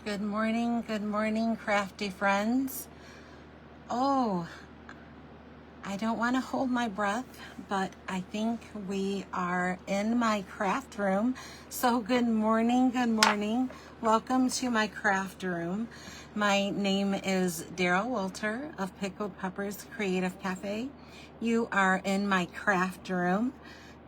Good morning, crafty friends. Oh, I don't want to hold my breath, but I think we are in my craft room. So good morning. Welcome to my craft room. My name is Daryl Walter of Pickled Peppers Creative Cafe. You are in my craft room.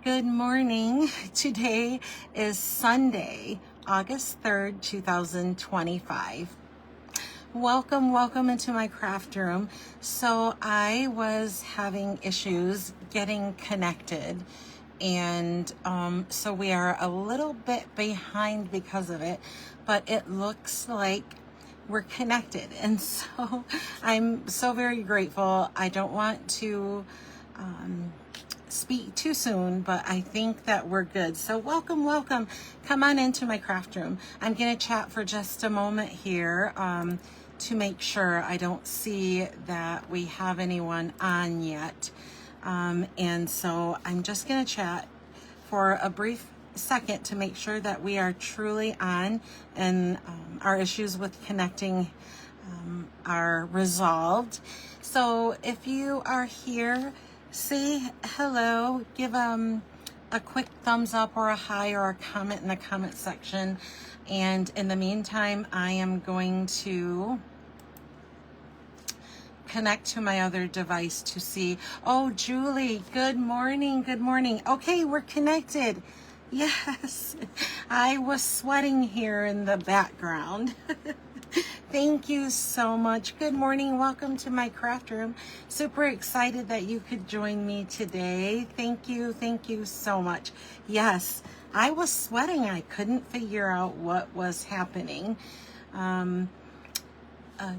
Good morning. Today is Sunday, August 3rd, 2025. Welcome into my craft room. So I was having issues getting connected, and so we are a little bit behind because of it, but it looks like we're connected, and so I'm so very grateful. I don't want to speak too soon, but I think that we're good. So welcome. Come on into my craft room. I'm going to chat for just a moment here to make sure. I don't see that we have anyone on yet. And so I'm just going to chat for a brief second to make sure that we are truly on and our issues with connecting are resolved. So if you are here, say hello, give a quick thumbs up or a hi or a comment in the comment section. And in the meantime, I am going to connect to my other device to see. Oh, Julie, good morning. Okay, we're connected. Yes, I was sweating here in the background. Thank you so much. Good morning. Welcome to my craft room. Super excited that you could join me today. Thank you so much. Yes, I was sweating. I couldn't figure out what was happening. A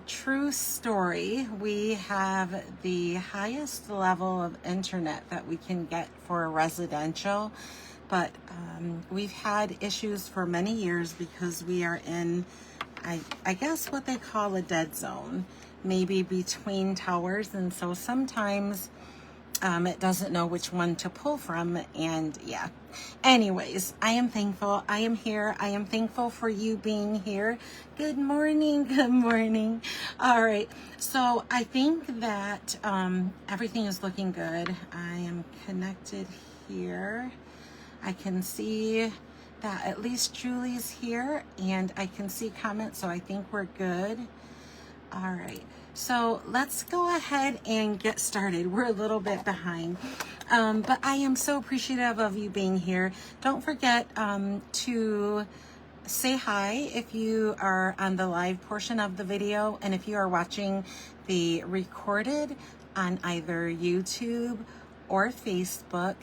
true story. We have the highest level of internet that we can get for residential, but we've had issues for many years because we are in I guess what they call a dead zone, maybe between towers, and so sometimes it doesn't know which one to pull from, and yeah. Anyways, I am thankful. I am here. I am thankful for you being here. Good morning. All right, so I think that everything is looking good. I am connected here. I can see that at least Julie's here, and I can see comments, so I think we're good. All right, so let's go ahead and get started. We're a little bit behind, but I am so appreciative of you being here. Don't forget to say hi if you are on the live portion of the video, and if you are watching the recorded on either YouTube or Facebook,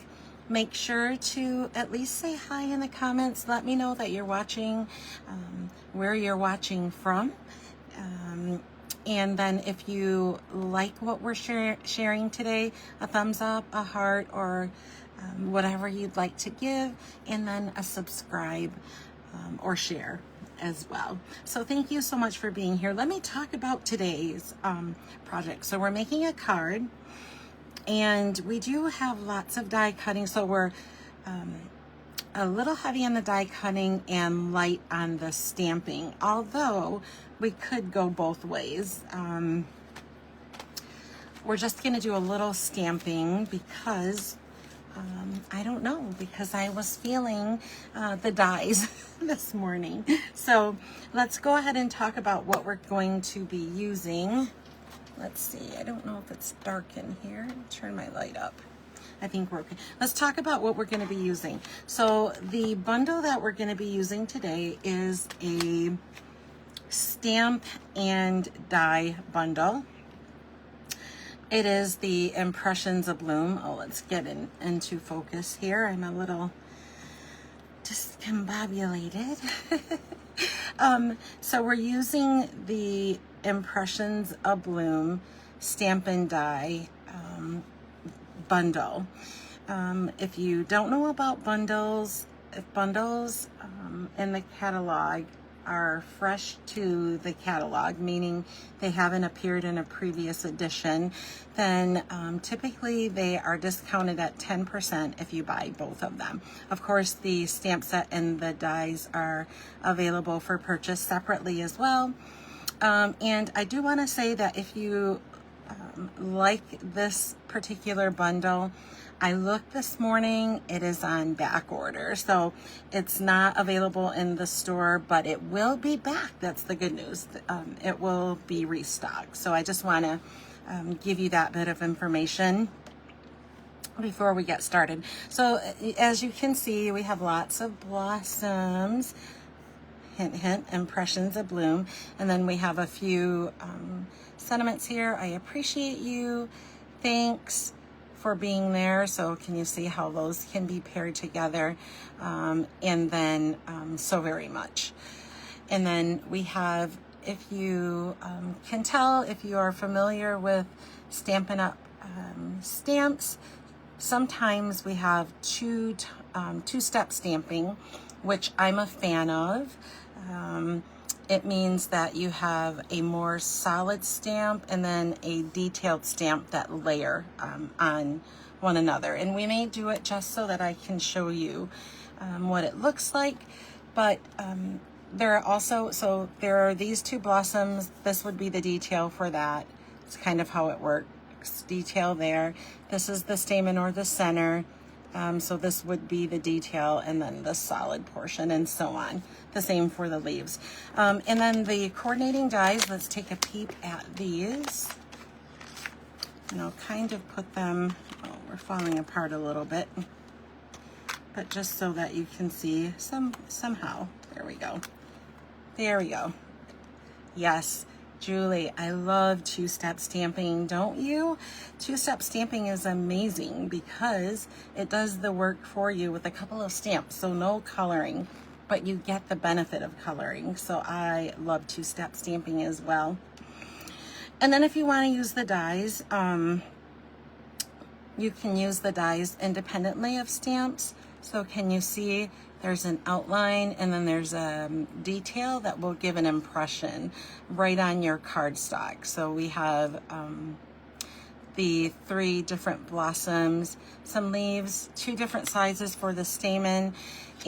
make sure to at least say hi in the comments. Let me know that you're watching, where you're watching from. And then if you like what we're sharing today, a thumbs up, a heart, or whatever you'd like to give, and then a subscribe or share as well. So thank you so much for being here. Let me talk about today's project. So we're making a card, and we do have lots of die cutting, so we're a little heavy on the die cutting and light on the stamping, although we could go both ways. We're just going to do a little stamping because I don't know, because I was feeling the dies this morning. So let's go ahead and talk about what we're going to be using. Let's see, I don't know if it's dark in here. Turn my light up. I think we're okay. Let's talk about what we're going to be using. So the bundle that we're going to be using today is a stamp and die bundle. It is the Impressions Abloom. Oh, let's get into focus here. I'm a little discombobulated. So we're using the Impressions Abloom Stamp and Die bundle. If you don't know about bundles, in the catalog are fresh to the catalog, meaning they haven't appeared in a previous edition, then typically they are discounted at 10% if you buy both of them. Of course, the stamp set and the dies are available for purchase separately as well. And I do want to say that if you like this particular bundle, I looked this morning, it is on back order, so it's not available in the store, but it will be back. That's the good news. It will be restocked. So I just want to give you that bit of information before we get started. So as you can see, we have lots of blossoms, hint, hint, impressions of bloom, and then we have a few sentiments here. I appreciate you. Thanks for being there. So can you see how those can be paired together? And then so very much. And then we have, if you can tell, if you are familiar with Stampin' Up stamps, sometimes we have two-step stamping, which I'm a fan of. It means that you have a more solid stamp and then a detailed stamp that layer on one another. And we may do it just so that I can show you what it looks like. But there are also, so there are these two blossoms. This would be the detail for that. It's kind of how it works. Detail there. This is the stamen or the center. So this would be the detail, and then the solid portion, and so on. The same for the leaves. And then the coordinating dies, let's take a peep at these. And I'll kind of put them, oh, we're falling apart a little bit, but just so that you can see somehow. There we go. There we go. Yes. Julie, I love two-step stamping, don't you? Two-step stamping is amazing because it does the work for you with a couple of stamps, so no coloring, but you get the benefit of coloring. So I love two-step stamping as well. And then if you want to use the dies, you can use the dies independently of stamps. So can you see there's an outline and then there's a detail that will give an impression right on your cardstock. So we have the 3 different blossoms, some leaves, 2 different sizes for the stamen,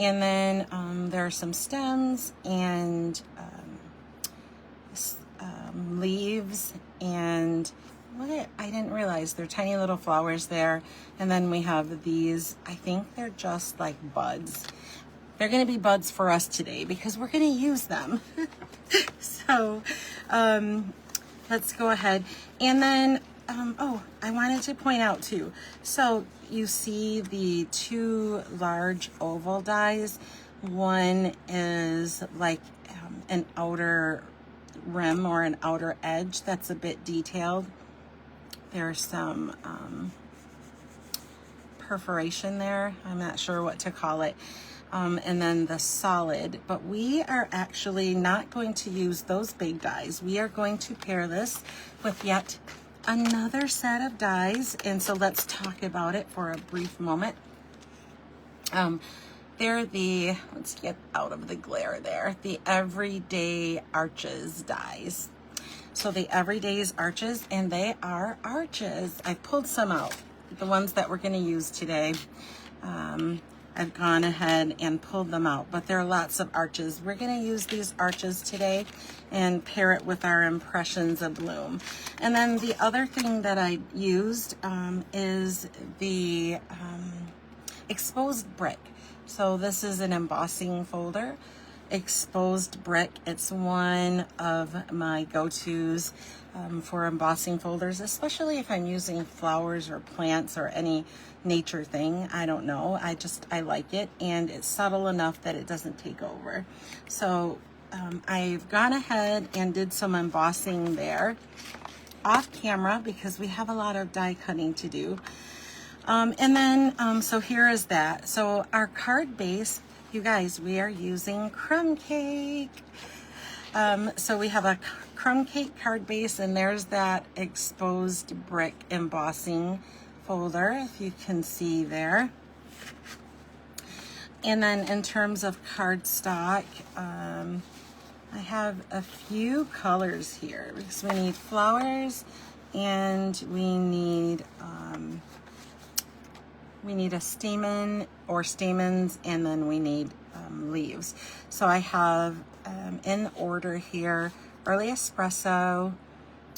and then there are some stems and leaves, and what I didn't realize they're tiny little flowers there. And then we have these, I think they're just like buds. They're going to be buds for us today because we're going to use them. So let's go ahead. And then, oh, I wanted to point out too. So you see the 2 large oval dies. One is like an outer rim or an outer edge that's a bit detailed. There's some perforation there. I'm not sure what to call it. And then the solid, but we are actually not going to use those big dies. We are going to pair this with yet another set of dies, and so let's talk about it for a brief moment. They're the, let's get out of the glare there, the Everyday Arches dies. So the Everyday's Arches, and they are arches. I pulled some out, the ones that we're going to use today. I've gone ahead and pulled them out, but there are lots of arches. We're going to use these arches today and pair it with our impressions of bloom. And then the other thing that I used is the exposed brick. So this is an embossing folder. Exposed brick, it's one of my go-tos for embossing folders, especially if I'm using flowers or plants or any nature thing. I don't know, I like it, and it's subtle enough that it doesn't take over. So I've gone ahead and did some embossing there off camera because we have a lot of die cutting to do. And then so here is that. So our card base, you guys, we are using Crumb Cake. So we have a Crumb Cake card base, and there's that exposed brick embossing folder, if you can see there. And then in terms of cardstock, I have a few colors here because we need flowers and we need a stamen or stamens, and then we need leaves. So I have in order here, Early Espresso.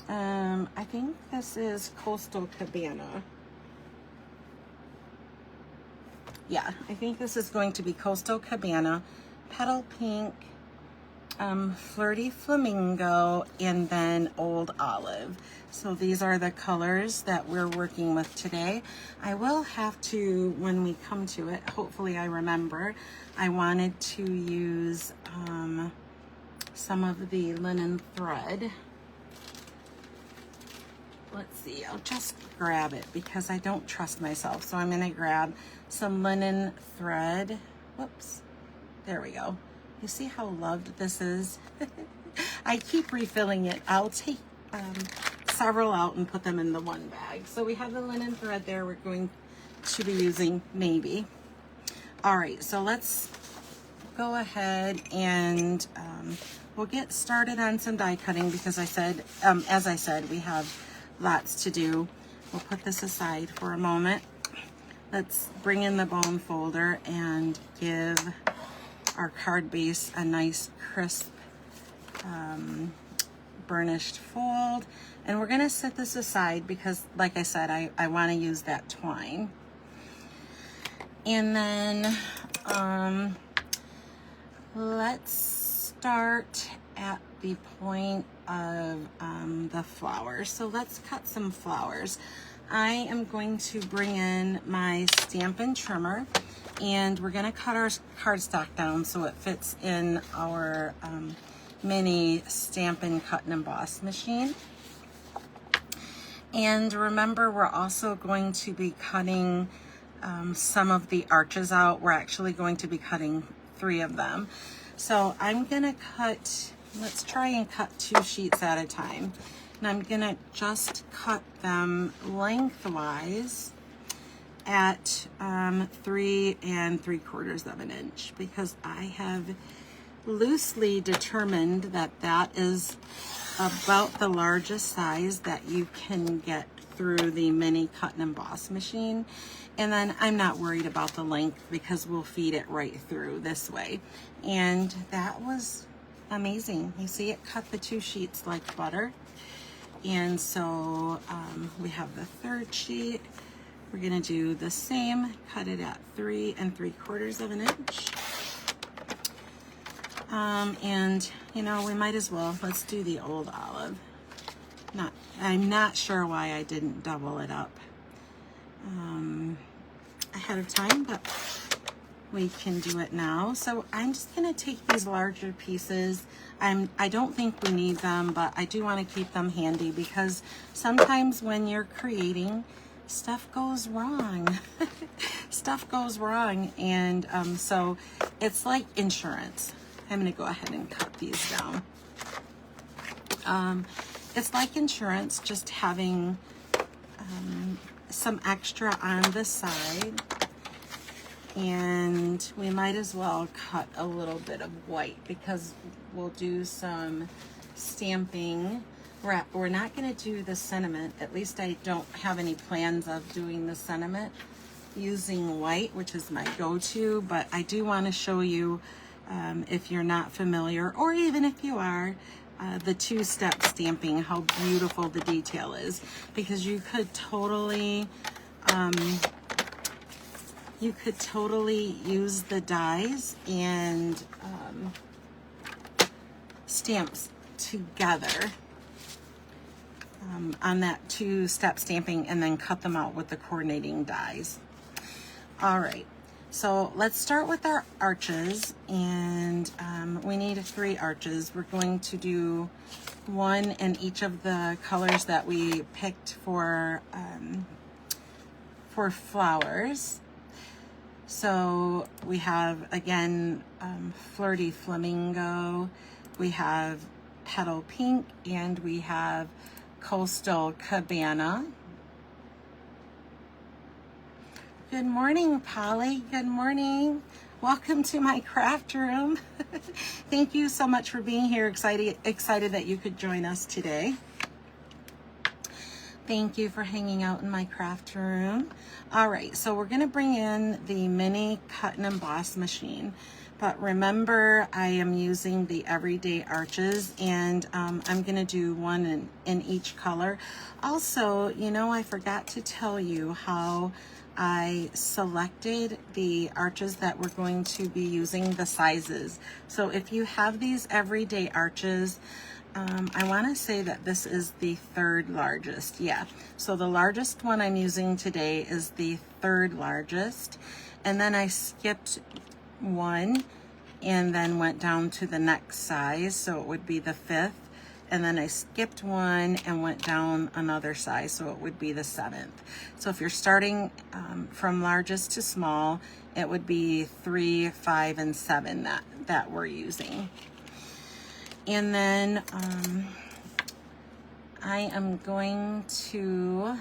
I think this is Coastal Cabana. Yeah, I think this is going to be Coastal Cabana, Petal Pink, Flirty Flamingo, and then Old Olive. So these are the colors that we're working with today. I will have to, when we come to it, hopefully I remember, I wanted to use some of the linen thread. Let's see, I'll just grab it because I don't trust myself. So I'm gonna grab some linen thread. Whoops, there we go. You see how loved this is? I keep refilling it. I'll take several out and put them in the one bag. So we have the linen thread there we're going to be using, maybe. All right, so let's go ahead and we'll get started on some die cutting because I said, as I said, we have lots to do. We'll put this aside for a moment. Let's bring in the bone folder and give our card base a nice crisp burnished fold. And we're gonna set this aside because, like I said, I wanna use that twine. And then let's start at the point of the flowers. So let's cut some flowers. I am going to bring in my Stampin' trimmer, and we're gonna cut our cardstock down so it fits in our mini Stampin' Cut and Emboss machine. And remember, we're also going to be cutting some of the arches out. We're actually going to be cutting 3 of them. So I'm gonna cut, let's try and cut 2 sheets at a time. And I'm gonna just cut them lengthwise at 3 3/4 of an inch because I have loosely determined that that is about the largest size that you can get through the mini cut and emboss machine. And then I'm not worried about the length because we'll feed it right through this way. And that was amazing. You see, it cut the 2 sheets like butter. And so we have the 3rd sheet. We're gonna do the same, cut it at 3 3/4 of an inch. And you know, we might as well, let's do the Old Olive. I'm not sure why I didn't double it up ahead of time, but we can do it now. So I'm just gonna take these larger pieces. I don't think we need them, but I do want to keep them handy because sometimes when you're creating, stuff goes wrong. Stuff goes wrong, and so it's like insurance. I'm gonna go ahead and cut these down. It's like insurance, just having some extra on the side, and we might as well cut a little bit of white because we'll do some stamping. We're not going to do the sentiment, at least I don't have any plans of doing the sentiment using white, which is my go-to, but I do want to show you, if you're not familiar, or even if you are, the 2-step stamping, how beautiful the detail is, because you could totally use the dies and stamps together on that 2-step stamping and then cut them out with the coordinating dies. All right. So let's start with our arches, and we need 3 arches. We're going to do 1 in each of the colors that we picked for flowers. So we have, again, Flirty Flamingo, we have Petal Pink, and we have Coastal Cabana. Good morning, Polly. Good morning. welcome to my craft room. Thank you so much for being here. Excited that you could join us today. Thank you for hanging out in my craft room. All right, so we're gonna bring in the mini cut and emboss machine. But remember, I am using the everyday arches, and I'm gonna do one in each color. Also, you know, I forgot to tell you how I selected the arches that we're going to be using, the sizes. So if you have these everyday arches, I want to say that this is the third largest. Yeah, so the largest one I'm using today is the third largest, and then I skipped one and then went down to the next size, so it would be the fifth, and then I skipped one and went down another size, so it would be the seventh. So if you're starting from largest to small, it would be 3, 5, and 7 that we're using. And then I am going to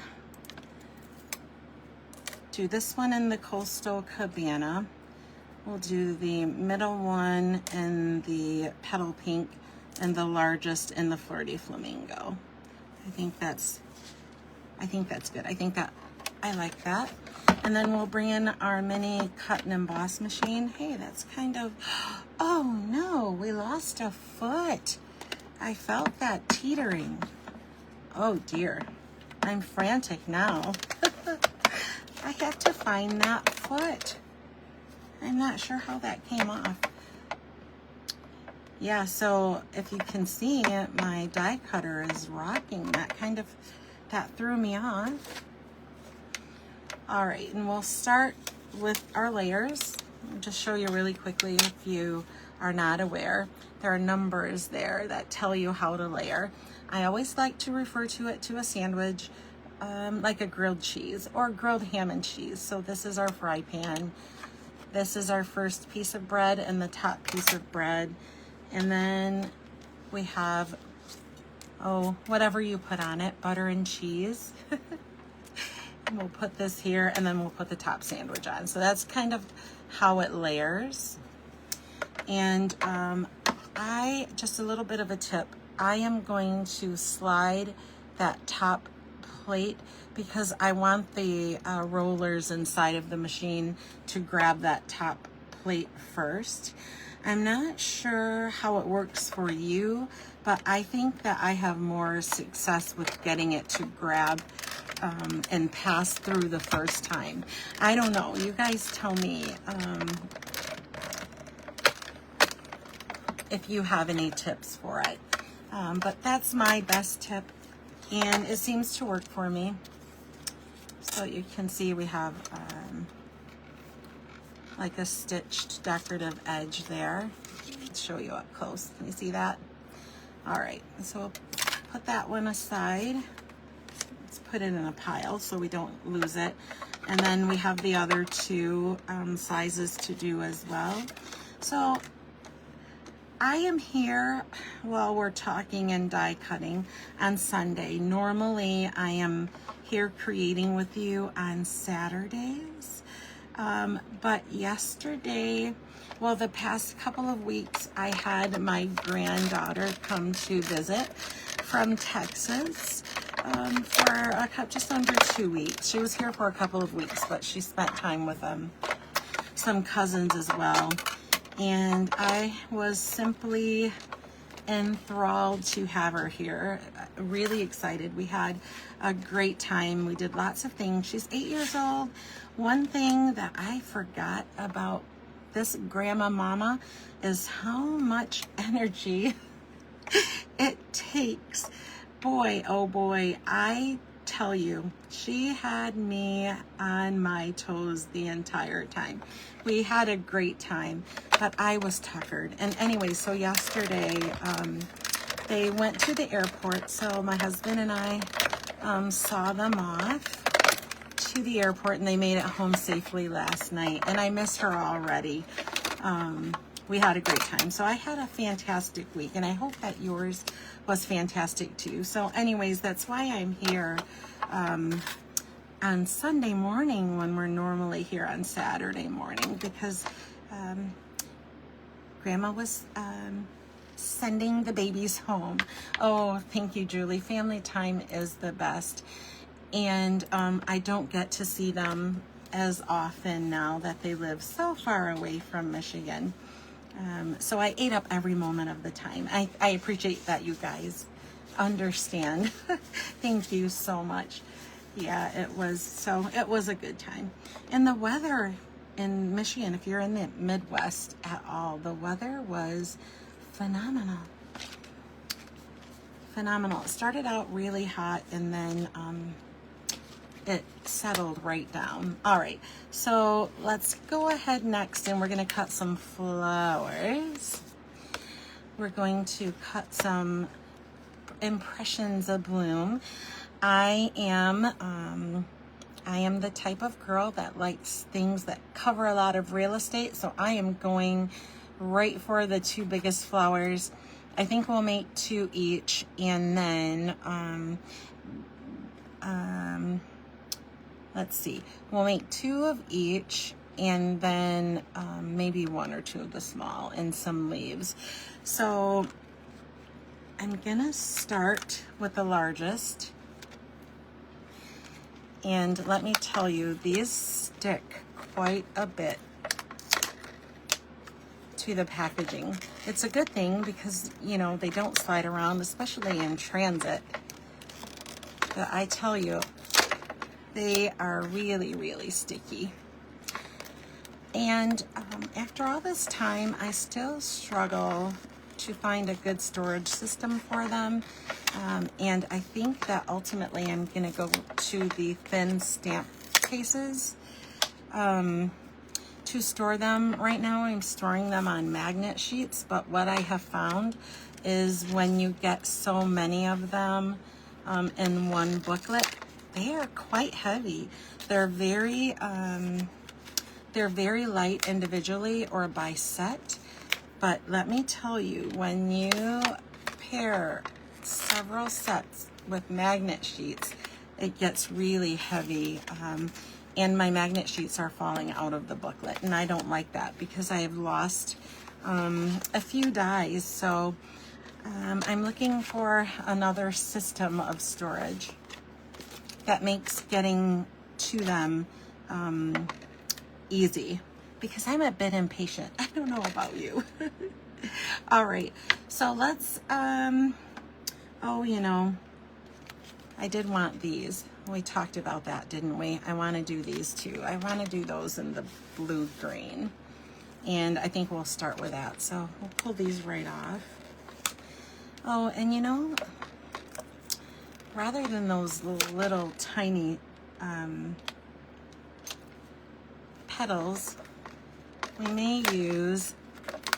do this one in the Coastal Cabana. We'll do the middle one in the Petal Pink and the largest in the Flirty Flamingo. I think that's good. I like that. And then we'll bring in our mini cut and emboss machine. Hey, that's kind of, oh no, we lost a foot. I felt that teetering. Oh dear, I'm frantic now. I have to find that foot. I'm not sure how that came off. Yeah, so if you can see, my die cutter is rocking. That threw me off. All right, and we'll start with our layers. I'll just show you really quickly if you are not aware. There are numbers there that tell you how to layer. I always like to refer to it to a sandwich, like a grilled cheese or grilled ham and cheese. So this is our fry pan. This is our first piece of bread and the top piece of bread. And then we have, oh, whatever you put on it, butter and cheese. And we'll put this here, and then we'll put the top sandwich on. So that's kind of how it layers. And just a little bit of a tip, I am going to slide that top plate because I want the rollers inside of the machine to grab that top plate first. I'm not sure how it works for you, but I think that I have more success with getting it to grab and pass through the first time. I don't know, you guys tell me if you have any tips for it. But that's my best tip, and it seems to work for me. So you can see we have like a stitched decorative edge there. Let's show you up close. Can you see that? All right, so we'll put that one aside. Let's put it in a pile so we don't lose it. And then we have the other two sizes to do as well. So I am here while we're talking and die cutting on Sunday. Normally I am here creating with you on Saturdays. But yesterday, well, the past couple of weeks, I had my granddaughter come to visit from Texas for just under 2 weeks. She was here for a couple of weeks, but she spent time with some cousins as well. And I was simply enthralled to have her here. Really excited. We had a great time. We did lots of things. She's 8 years old. One thing that I forgot about this grandma mama is how much energy it takes. Boy, oh boy, I tell you, she had me on my toes the entire time. We had a great time, but I was tuckered. And anyway, so yesterday they went to the airport, so my husband and I saw them off to the airport, and they made it home safely last night. And I miss her already. We had a great time. So I had a fantastic week, and I hope that yours was fantastic too. So anyways, that's why I'm here on Sunday morning when we're normally here on Saturday morning, because Grandma was sending the babies home. Oh, thank you, Julie. Family time is the best. And I don't get to see them as often now that they live so far away from Michigan. So I ate up every moment of the time. I appreciate that you guys understand. Thank you so much. Yeah, it was a good time. And the weather in Michigan, if you're in the Midwest at all, the weather was phenomenal. Phenomenal. It started out really hot and then it settled right down. All right, so let's go ahead next and we're going to cut some flowers. We're going to cut some impressions of bloom. I am the type of girl that likes things that cover a lot of real estate, so I am going right for the two biggest flowers. I think we'll make 2 each, and then let's see, we'll make 2 of each, and then maybe 1 or 2 of the small and some leaves. So I'm gonna start with the largest, and let me tell you, these stick quite a bit to the packaging. It's a good thing because, you know, they don't slide around, especially in transit. But I tell you, they are really, really sticky. And after all this time, I still struggle to find a good storage system for them. And I think that ultimately I'm gonna go to the thin stamp cases to store them. Right now I'm storing them on magnet sheets, but what I have found is when you get so many of them in one booklet, they are quite heavy. They're very light individually or by set, but let me tell you, when you pair several sets with magnet sheets, it gets really heavy. And my magnet sheets are falling out of the booklet, and I don't like that because I have lost a few dies. So I'm looking for another system of storage that makes getting to them easy, because I'm a bit impatient. I don't know about you. All right, so let's, oh, you know, I did want these. We talked about that, didn't we? I want to do these too. I want to do those in the blue green. And I think we'll start with that. So we'll pull these right off. Oh, and you know, rather than those little tiny petals, we may use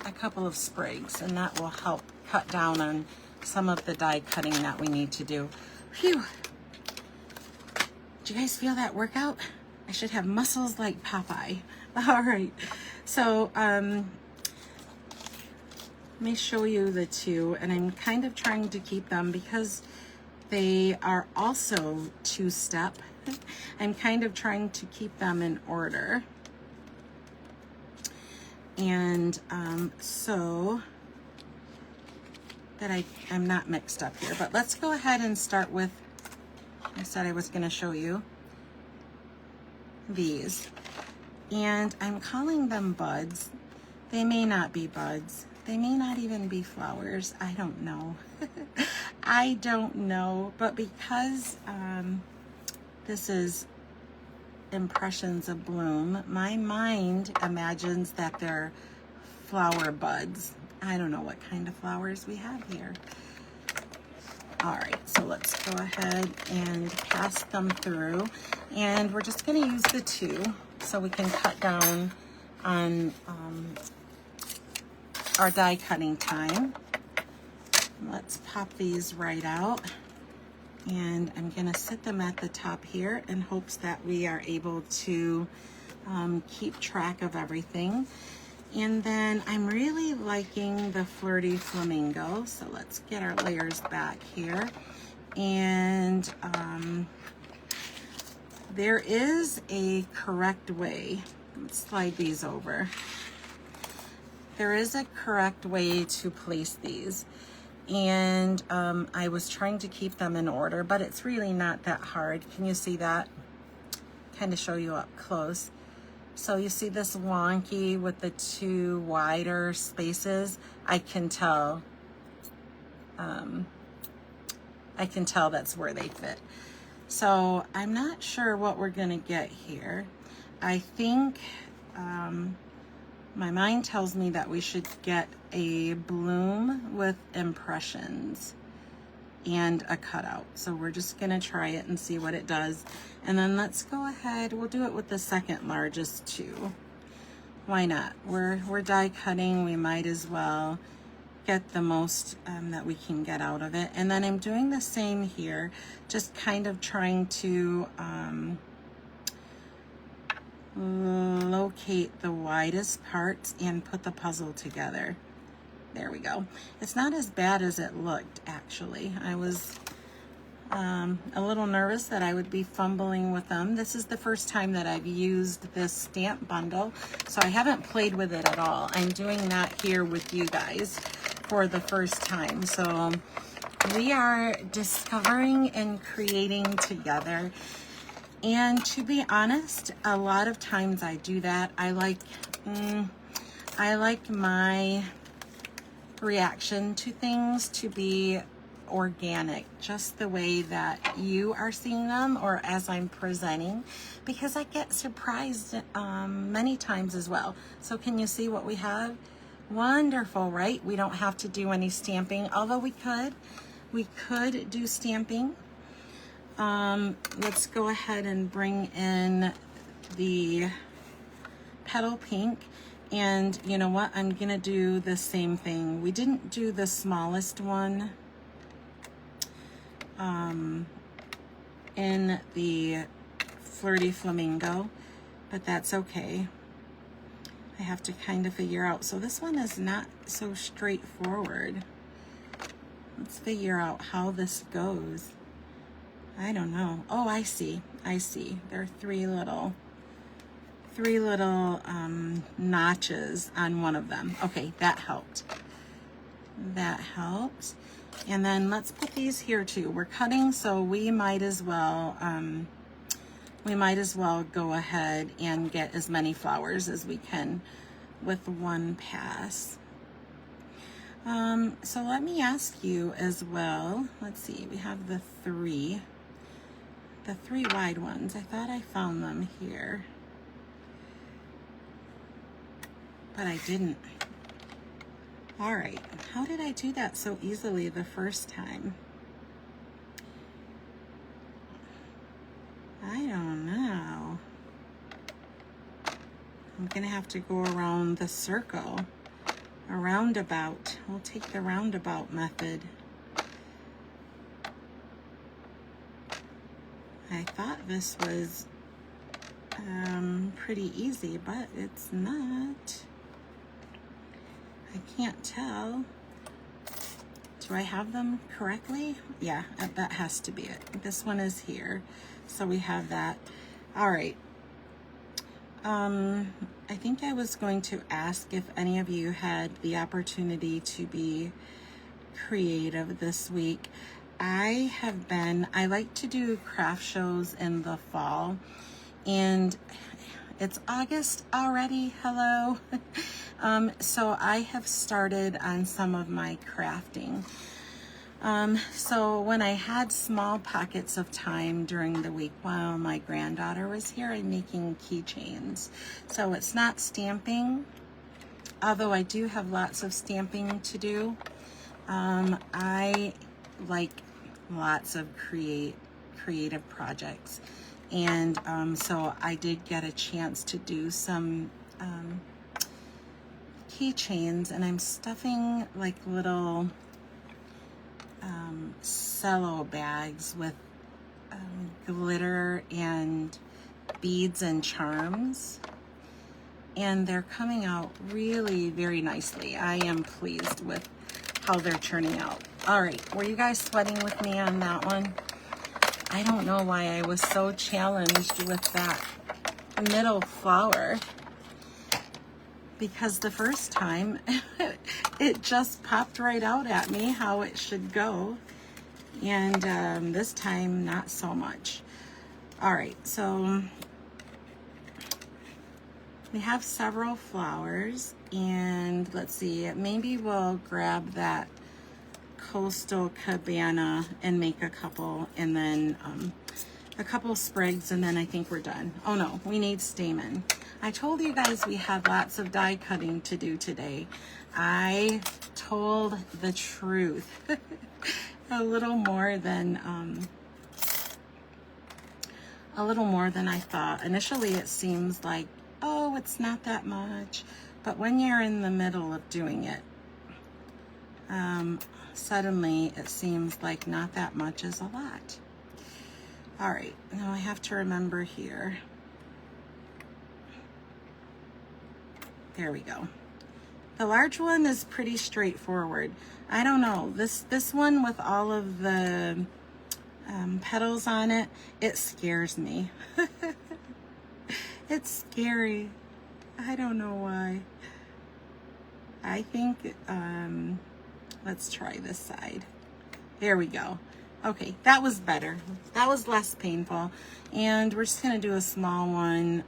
a couple of sprigs, and that will help cut down on some of the die cutting that we need to do. Phew. Did you guys feel that workout? I should have muscles like Popeye. All right, so let me show you the 2, and I'm kind of trying to keep them because they are also 2-step. I'm kind of trying to keep them in order. And so that I'm not mixed up here, but let's go ahead and start with, I said I was going to show you these, and I'm calling them buds. They may not be buds. They may not even be flowers. I don't know. I don't know, but because this is impressions of bloom, my mind imagines that they're flower buds. I don't know what kind of flowers we have here. All right, so let's go ahead and pass them through, and we're just going to use the 2 so we can cut down on our die cutting time. Let's pop these right out, and I'm going to sit them at the top here in hopes that we are able to keep track of everything. And then I'm really liking the Flirty Flamingo, so let's get our layers back here. And there is a correct way. Let's slide these over. there is a correct way to place these. And I was trying to keep them in order, but it's really not that hard. Can you see that? Kind of show you up close. So you see this wonky with the two wider spaces? I can tell that's where they fit. So I'm not sure what we're gonna get here. I think my mind tells me that we should get a bloom with impressions and a cutout. So we're just gonna try it and see what it does. And then let's go ahead, we'll do it with the second largest too. Why not? We're die cutting, we might as well get the most that we can get out of it. And then I'm doing the same here, just kind of trying to locate the widest parts and put the puzzle together. There we go. It's not as bad as it looked, actually. I was a little nervous that I would be fumbling with them. This is the first time that I've used this stamp bundle, so I haven't played with it at all. I'm doing that here with you guys for the first time. So we are discovering and creating together. And to be honest, a lot of times I do that. I like my reaction to things to be organic, just the way that you are seeing them or as I'm presenting, because I get surprised many times as well. So can you see what we have? Wonderful, right? We don't have to do any stamping, although we could do stamping. Let's go ahead and bring in the Petal Pink. And you know what? I'm gonna do the same thing. We didn't do the smallest one in the Flirty Flamingo, but that's okay. I have to kind of figure out. So this one is not so straightforward. Let's figure out how this goes. I don't know. Oh, I see. I see. There are three little notches on one of them. Okay, that helped. That helped. And then let's put these here too. We're cutting, so we might as well go ahead and get as many flowers as we can with one pass. So let me ask you as well. Let's see, we have the three wide ones. I thought I found them here, but I didn't. All right, how did I do that so easily the first time? I don't know. I'm gonna have to go around the circle, a roundabout. We'll take the roundabout method. I thought this was pretty easy, but it's not. I can't tell. Do I have them correctly? Yeah, that has to be it. This one is here, so we have that. All right. I think I was going to ask if any of you had the opportunity to be creative this week. I like to do craft shows in the fall, and it's August already. Hello. So I have started on some of my crafting. So when I had small pockets of time during the week while my granddaughter was here, I'm making keychains. So it's not stamping, although I do have lots of stamping to do. I like lots of creative projects. And so I did get a chance to do some keychains, and I'm stuffing like little cello bags with glitter and beads and charms, and they're coming out really very nicely. I am pleased with how they're turning out. All right, were you guys sweating with me on that one? I don't know why I was so challenged with that middle flower. because the first time it just popped right out at me how it should go, and this time not so much. All right, so we have several flowers, and let's see, maybe we'll grab that Coastal Cabana and make a couple, and then a couple sprigs, and then I think we're done. Oh no, we need stamen. I told you guys we had lots of die cutting to do today. I told the truth. a little more than I thought. Initially it seems like, oh, it's not that much, but when you're in the middle of doing it, suddenly it seems like not that much is a lot. All right, now I have to remember here. There we go. The large one is pretty straightforward. I don't know, this one with all of the petals on it, it scares me. It's scary. I don't know why. I think, let's try this side. There we go. Okay, that was better. That was less painful. And we're just gonna do a small one,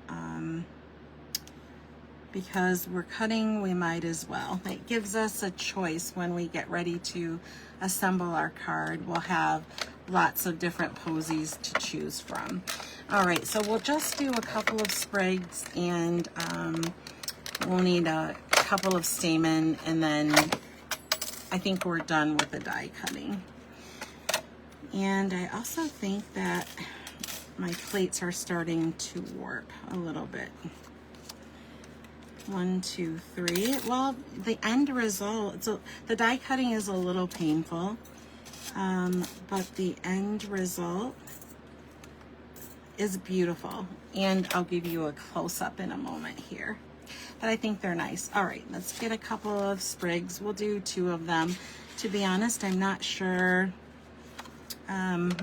because we're cutting, we might as well. It gives us a choice when we get ready to assemble our card. We'll have lots of different posies to choose from. All right, so we'll just do a couple of sprigs, and we'll need a couple of stamen, and then I think we're done with the die cutting. And I also think that my plates are starting to warp a little bit. 1, 2, 3. Well, the end result, so the die cutting is a little painful, but the end result is beautiful. And I'll give you a close-up in a moment here. But I think they're nice. All right, let's get a couple of sprigs. We'll do 2 of them. To be honest, I'm not sure.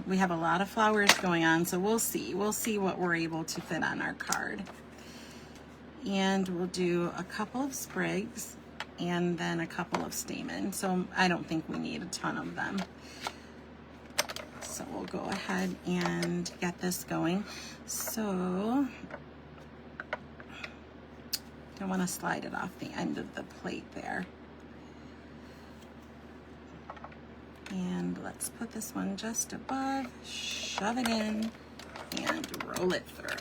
We have a lot of flowers going on, so we'll see. We'll see what we're able to fit on our card. And we'll do a couple of sprigs and then a couple of stamen. So I don't think we need a ton of them. So we'll go ahead and get this going. So I want to slide it off the end of the plate there. And let's put this one just above, shove it in, and roll it through.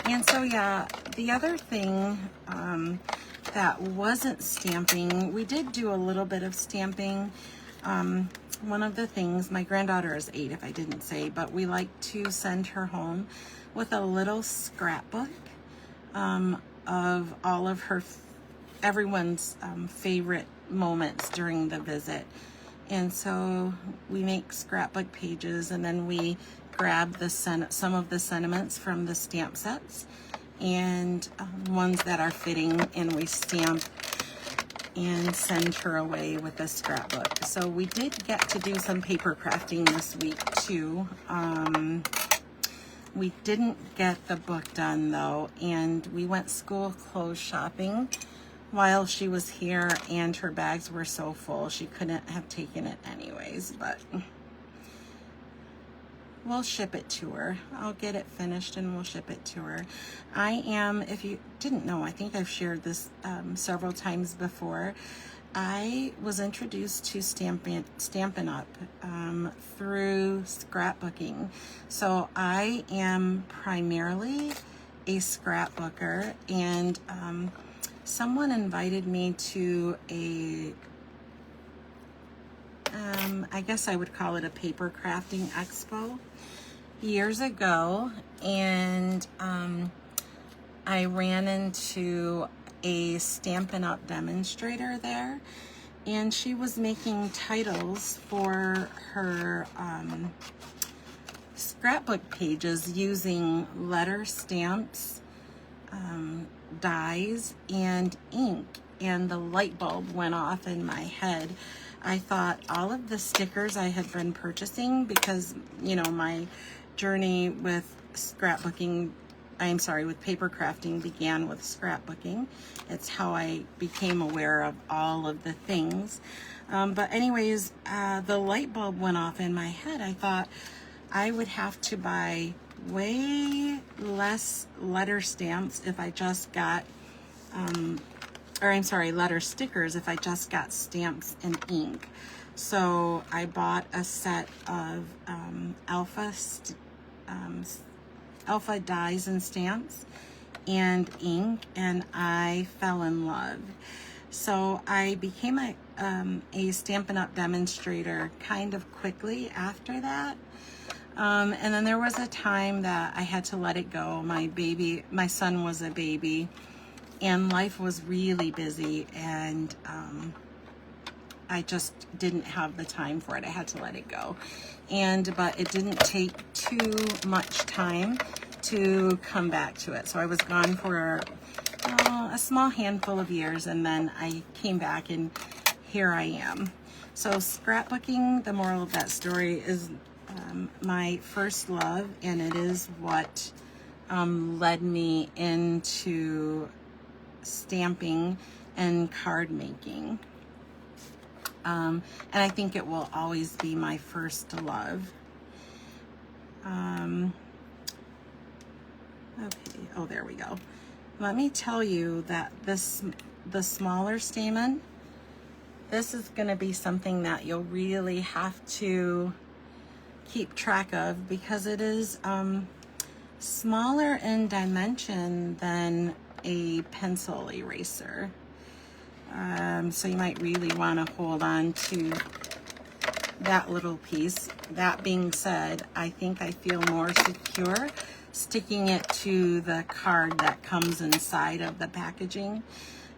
And so, yeah, the other thing that wasn't stamping, we did do a little bit of stamping. One of the things, my granddaughter is 8, if I didn't say, but we like to send her home with a little scrapbook of all of everyone's favorite moments during the visit. And so we make scrapbook pages, and then we grab some of the sentiments from the stamp sets and ones that are fitting, and we stamp and send her away with a scrapbook. So we did get to do some paper crafting this week too. We didn't get the book done though, and we went school clothes shopping while she was here, and her bags were so full she couldn't have taken it anyways, but we'll ship it to her. I'll get it finished and we'll ship it to her. I am, if you didn't know, I think I've shared this several times before. I was introduced to Stampin' Up! Through scrapbooking. So I am primarily a scrapbooker, and someone invited me to a I guess I would call it a paper crafting expo years ago, and I ran into a Stampin' Up! Demonstrator there, and she was making titles for her scrapbook pages using letter stamps, dies, and ink, and the light bulb went off in my head. I thought all of the stickers I had been purchasing, because, you know, my journey with scrapbooking I'm sorry, with paper crafting began with scrapbooking. It's how I became aware of all of the things. But anyways, the light bulb went off in my head. I thought I would have to buy way less letter stamps if I just got, letter stickers if I just got stamps and ink. So I bought a set of Alpha dies and stamps and ink, and I fell in love. So I became a Stampin' Up! Demonstrator kind of quickly after that. And then there was a time that I had to let it go. My son was a baby, and life was really busy, and I just didn't have the time for it. I had to let it go. But it didn't take too much time to come back to it. So I was gone for a small handful of years, and then I came back, and here I am. So scrapbooking, the moral of that story, is my first love, and it is what led me into stamping and card making. And I think it will always be my first love. Okay, oh, there we go. Let me tell you that the smaller stamen, this is going to be something that you'll really have to keep track of, because it is smaller in dimension than a pencil eraser. So you might really want to hold on to that little piece. That being said, I think I feel more secure sticking it to the card that comes inside of the packaging.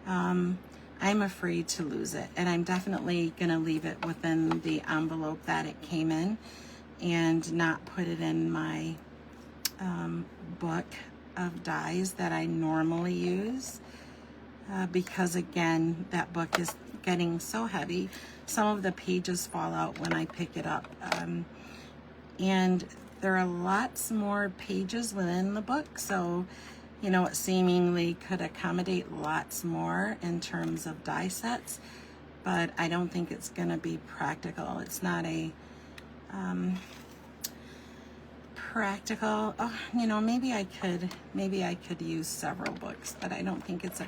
I'm afraid to lose it, and I'm definitely going to leave it within the envelope that it came in and not put it in my book of dies that I normally use. Because again, that book is getting so heavy. Some of the pages fall out when I pick it up. And there are lots more pages within the book, so you know, it seemingly could accommodate lots more in terms of die sets, but I don't think it's going to be practical. It's not a practical, oh, you know, maybe I could use several books, but I don't think it's a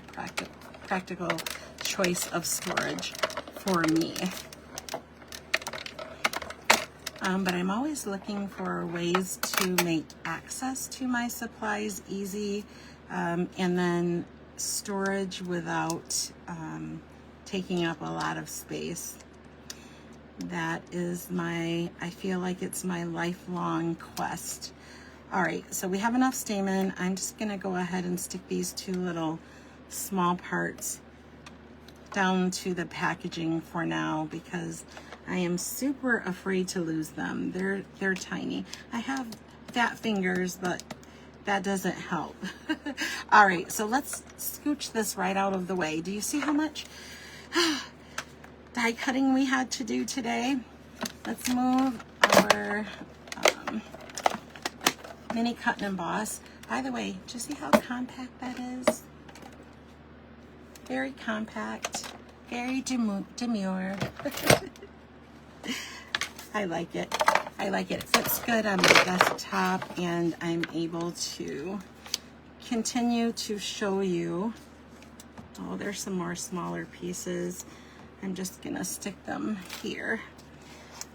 practical choice of storage for me. But I'm always looking for ways to make access to my supplies easy, and then storage without taking up a lot of space. That is I feel like it's my lifelong quest. All right, so we have enough stamen. I'm just gonna go ahead and stick these two little small parts down to the packaging for now, because I am super afraid to lose them. They're tiny. I have fat fingers, but that doesn't help. All right, so let's scooch this right out of the way. Do you see how much die cutting we had to do today? Let's move our mini cut and emboss. By the way, do you see how compact that is? Very compact, very demure. I like it. I like it. It fits good on my desktop, and I'm able to continue to show you. Oh, there's some more smaller pieces. I'm just gonna stick them here.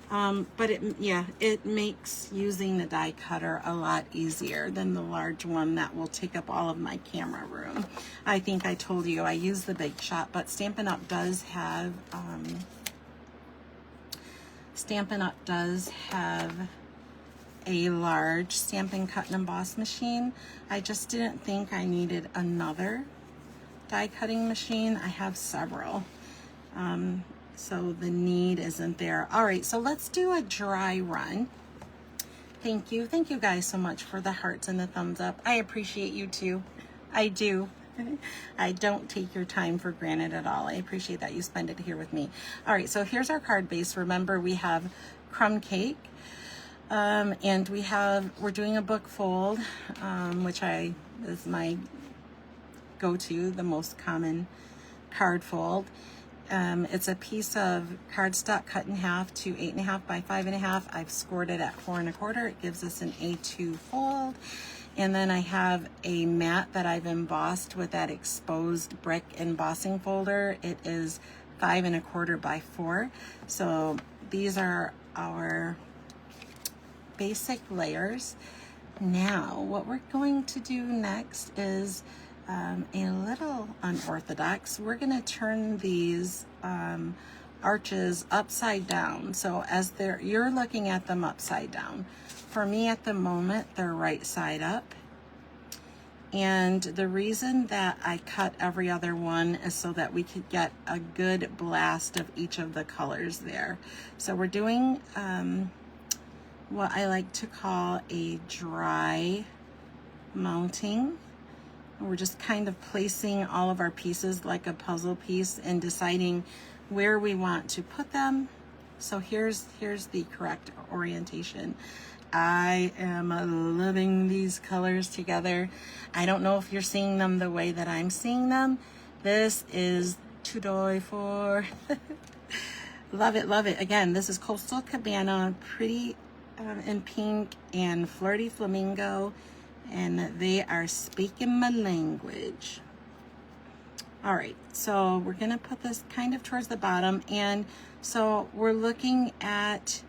But it makes using the die cutter a lot easier than the large one that will take up all of my camera room. I think I told you I use the Big Shot, but Stampin' Up! does have a large Stampin' Cut and Emboss machine. I just didn't think I needed another die cutting machine. I have several. So the need isn't there. All right, so let's do a dry run. Thank you guys so much for the hearts and the thumbs up. I appreciate you too. I do. I don't take your time for granted at all. I appreciate that you spend it here with me. All right, so here's our card base. Remember, we have Crumb Cake, and we're doing a book fold, which I is my go-to, the most common card fold. It's a piece of cardstock cut in half to 8.5 by 5.5. I've scored it at 4 1/4. It gives us an A2 fold. And then I have a mat that I've embossed with that exposed brick embossing folder. It is 5 1/4 by 4. So these are our basic layers. Now, what we're going to do next is a little unorthodox. We're going to turn these arches upside down. So as you're looking at them upside down. For me at the moment, they're right side up. And the reason that I cut every other one is so that we could get a good blast of each of the colors there. So we're doing what I like to call a dry mounting. We're just kind of placing all of our pieces like a puzzle piece and deciding where we want to put them. So here's the correct orientation. I am loving these colors together. I don't know if you're seeing them the way that I'm seeing them. This is to die for. Love it, love it. Again, this is Coastal Cabana, Pretty in Pink and Flirty Flamingo, and they are speaking my language. All right, so we're gonna put this kind of towards the bottom, and so we're looking at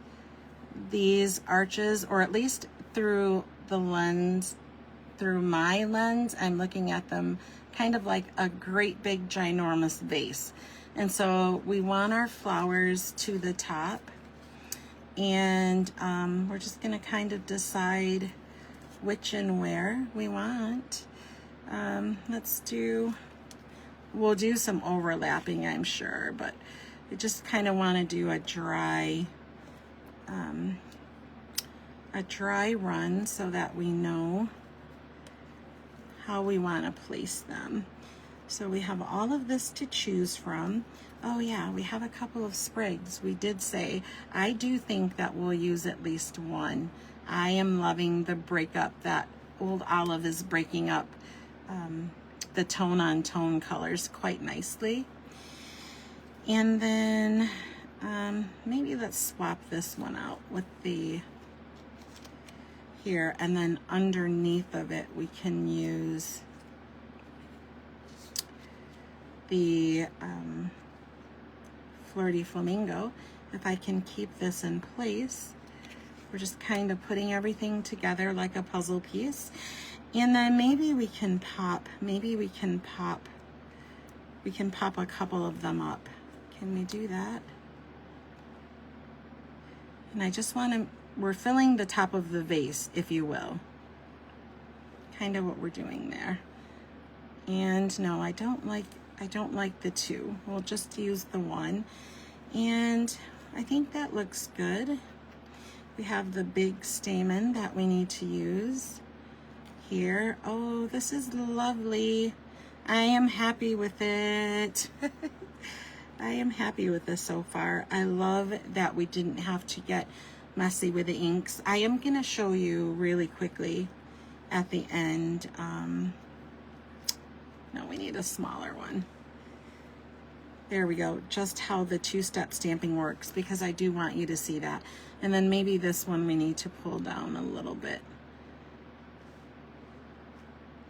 these arches, or at least through the lens, through my lens, I'm looking at them kind of like a great big ginormous vase. And so we want our flowers to the top, and we're just gonna kind of decide which and where we want. We'll do some overlapping, I'm sure, but I just kind of want to do a dry run so that we know how we want to place them. So we have all of this to choose from. Oh yeah, we have a couple of sprigs. We did say, I do think that we'll use at least one. I am loving the breakup, that Old Olive is breaking up the tone on tone colors quite nicely. And then maybe let's swap this one out with the here, and then underneath of it we can use the Flirty Flamingo. If I can keep this in place, we're just kind of putting everything together like a puzzle piece. And then maybe we can pop a couple of them up. Can we do that? And I just want to, we're filling the top of the vase, if you will. Kind of what we're doing there. And no, I don't like the two. We'll just use the one. And I think that looks good. We have the big stamen that we need to use here. Oh, this is lovely. I am happy with it. I am happy with this so far. I love that we didn't have to get messy with the inks. I am gonna show you really quickly at the end. No, we need a smaller one. There we go, just how the two-step stamping works, because I do want you to see that. And then maybe this one we need to pull down a little bit.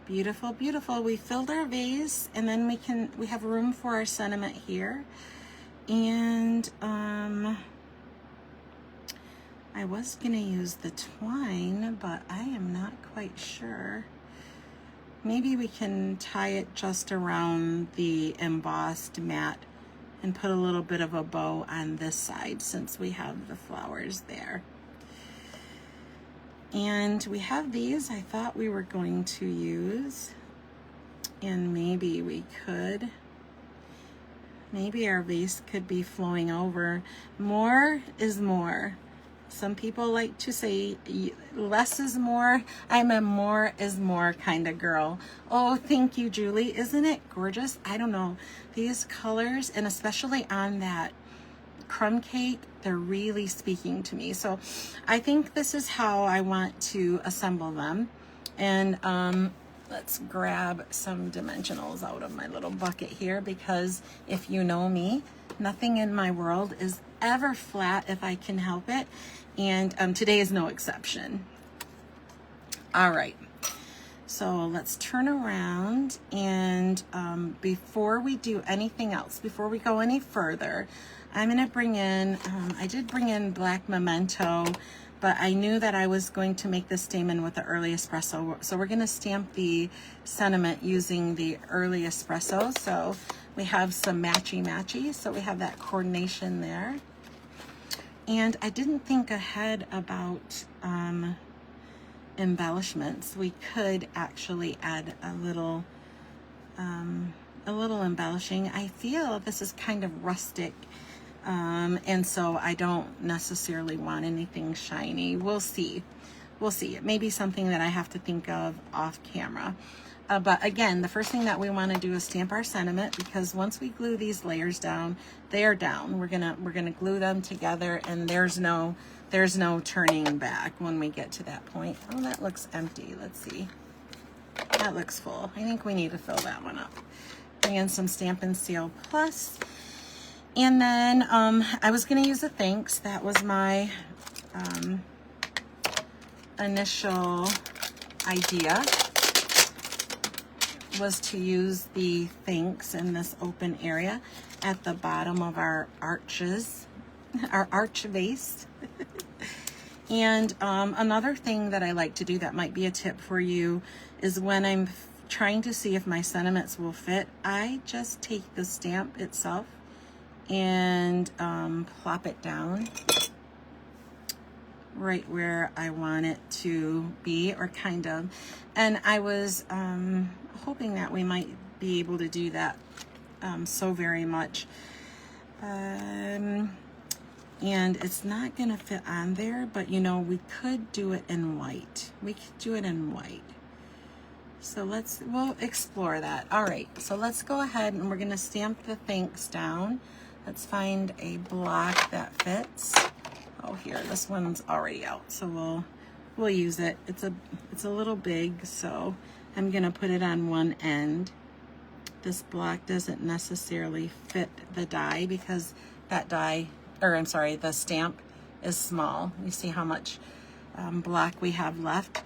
Beautiful, beautiful. We filled our vase, and then we have room for our sentiment here. And I was gonna use the twine, but I am not quite sure. Maybe we can tie it just around the embossed mat and put a little bit of a bow on this side since we have the flowers there. And we have these I thought we were going to use, and maybe we could. Maybe our vase could be flowing over. More is more. Some people like to say less is more. I'm a more is more kind of girl. Oh, thank you, Julie. Isn't it gorgeous? I don't know. These colors, and especially on that crumb cake, they're really speaking to me. So I think this is how I want to assemble them. And let's grab some dimensionals out of my little bucket here, because if you know me, nothing in my world is ever flat if I can help it, and today is no exception. All right, so let's turn around, and before we do anything else, before we go any further, I'm gonna bring in, I did bring in black memento, but I knew that I was going to make this stamen with the early espresso. So we're gonna stamp the sentiment using the early espresso. So we have some matchy-matchy, so we have that coordination there. And I didn't think ahead about embellishments. We could actually add a little embellishing. I feel this is kind of rustic. And so I don't necessarily want anything shiny. We'll see. We'll see. It may be something that I have to think of off camera. But again, the first thing that we want to do is stamp our sentiment, because once we glue these layers down, they are down. We're gonna glue them together, and there's no turning back when we get to that point. Oh, that looks empty. Let's see. That looks full. I think we need to fill that one up. Bring in some Stampin' Seal Plus. And then I was going to use a thanks. That was my initial idea, was to use the thanks in this open area at the bottom of our arches, our arch vase. And another thing that I like to do that might be a tip for you is when I'm trying to see if my sentiments will fit, I just take the stamp itself and plop it down right where I want it to be, or kind of. And I was hoping that we might be able to do that so very much. And it's not gonna fit on there, but you know, we could do it in white. We could do it in white. So we'll explore that. All right, so let's go ahead and we're gonna stamp the thanks down. Let's find a block that fits. Oh, here, this one's already out, so we'll use it. It's a little big, so I'm gonna put it on one end. This block doesn't necessarily fit the die, because that die, or I'm sorry, the stamp is small. You see how much block we have left.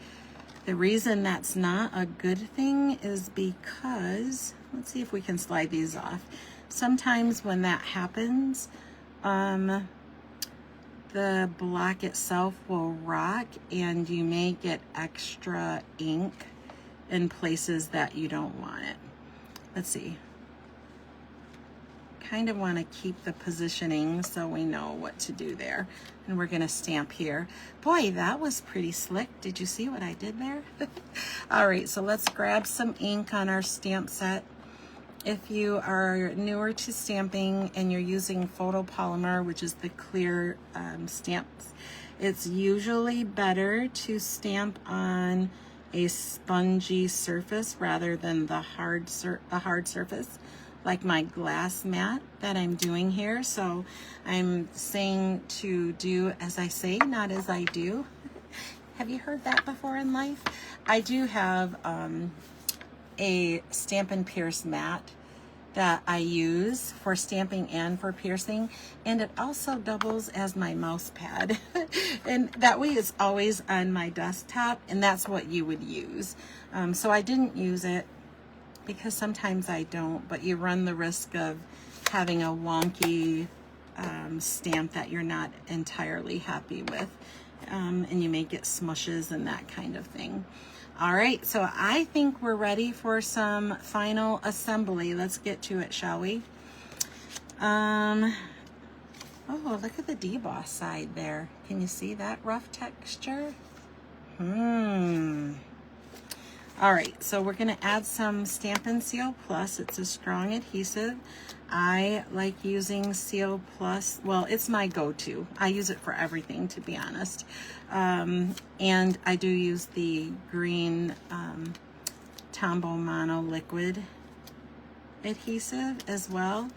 The reason that's not a good thing is because, let's see if we can slide these off. Sometimes when that happens, the block itself will rock, and you may get extra ink in places that you don't want it. Let's see. Kind of want to keep the positioning so we know what to do there. And we're going to stamp here. Boy, that was pretty slick. Did you see what I did there? All right, so let's grab some ink on our stamp set. If you are newer to stamping and you're using photopolymer, which is the clear stamps, it's usually better to stamp on a spongy surface rather than the hard surface, like my glass mat that I'm doing here. So I'm saying to do as I say, not as I do. Have you heard that before in life? I do have a Stampin' Pierce mat that I use for stamping and for piercing, and it also doubles as my mouse pad. And that way it's always on my desktop, and that's what you would use. So I didn't use it because sometimes I don't, but you run the risk of having a wonky stamp that you're not entirely happy with, and you may get smushes and that kind of thing. All right, so I think we're ready for some final assembly. Let's get to it, shall we? Oh, look at the deboss side there. Can you see that rough texture? All right, so we're gonna add some Stampin' Seal Plus. It's a strong adhesive. I like using Seal Plus. Well, it's my go-to. I use it for everything, to be honest. And I do use the green Tombow Mono liquid adhesive as well.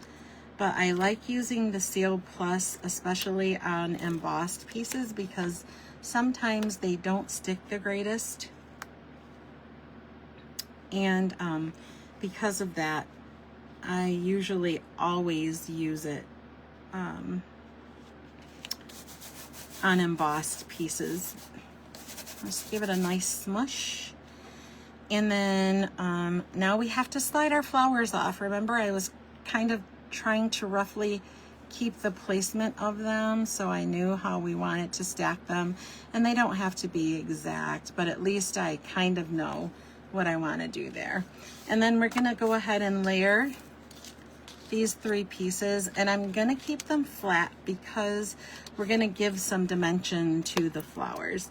But I like using the Seal Plus, especially on embossed pieces, because sometimes they don't stick the greatest. And because of that, I usually always use it on embossed pieces. Let's give it a nice smush. And then now we have to slide our flowers off. Remember, I was kind of trying to roughly keep the placement of them so I knew how we wanted to stack them. And they don't have to be exact, but at least I kind of know what I want to do there. And then we're going to go ahead and layer these 3 pieces, and I'm going to keep them flat because we're going to give some dimension to the flowers.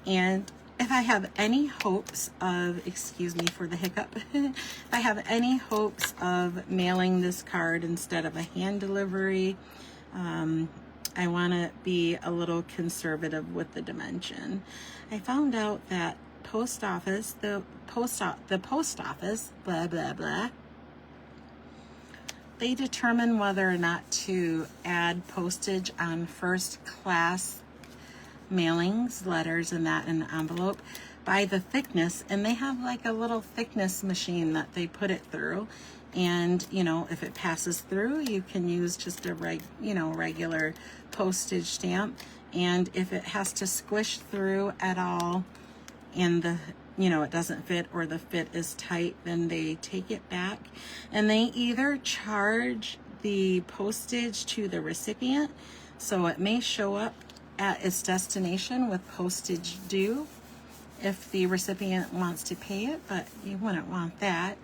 And if I have any hopes of, excuse me for the hiccup, if I have any hopes of mailing this card instead of a hand delivery, I want to be a little conservative with the dimension. I found out that the post office, blah, blah, blah, they determine whether or not to add postage on first class mailings, letters, and that in an envelope by the thickness, and they have like a little thickness machine that they put it through. And you know, if it passes through, you can use just a regular postage stamp. And if it has to squish through at all and the it doesn't fit or the fit is tight, then they take it back and they either charge the postage to the recipient, so it may show up at its destination with postage due if the recipient wants to pay it, but you wouldn't want that.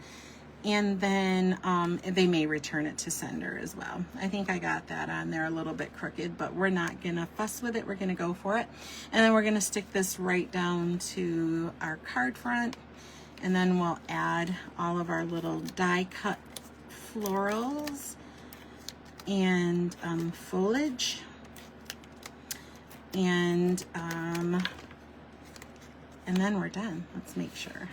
And then they may return it to sender as well. I think I got that on there a little bit crooked, but we're not gonna fuss with it. We're gonna go for it. And then we're gonna stick this right down to our card front. And then we'll add all of our little die cut florals and foliage. And then we're done. Let's make sure.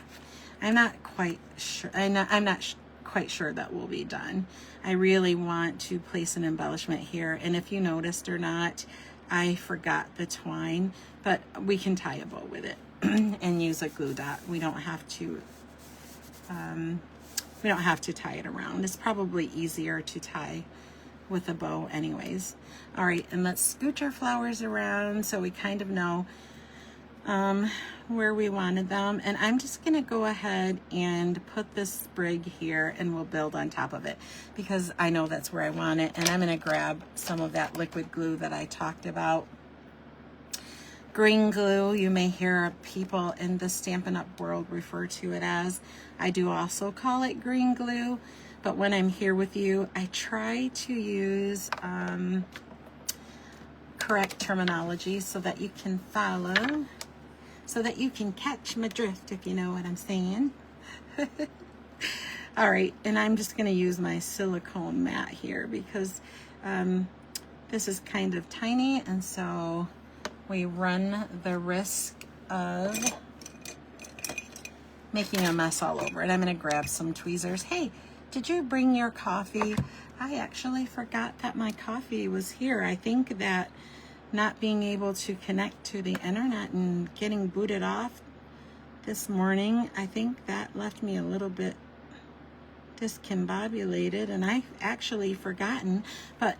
I'm not quite sure. I'm not quite sure that we'll be done. I really want to place an embellishment here, and if you noticed or not, I forgot the twine, but we can tie a bow with it and use a glue dot. We don't have to. We don't have to tie it around. It's probably easier to tie with a bow, anyways. All right, and let's scooch our flowers around so we kind of know where we wanted them. And I'm just gonna go ahead and put this sprig here and we'll build on top of it because I know that's where I want it. And I'm gonna grab some of that liquid glue that I talked about. Green glue, you may hear people in the Stampin' Up! World refer to it as. I do also call it green glue, but when I'm here with you, I try to use correct terminology so that you can follow, so that you can catch my drift, if you know what I'm saying. All right, and I'm just going to use my silicone mat here because this is kind of tiny, and so we run the risk of making a mess all over it. I'm going to grab some tweezers. Hey, did you bring your coffee? I actually forgot that my coffee was here. I think that not being able to connect to the internet and getting booted off this morning, I think that left me a little bit discombobulated, and I've actually forgotten, but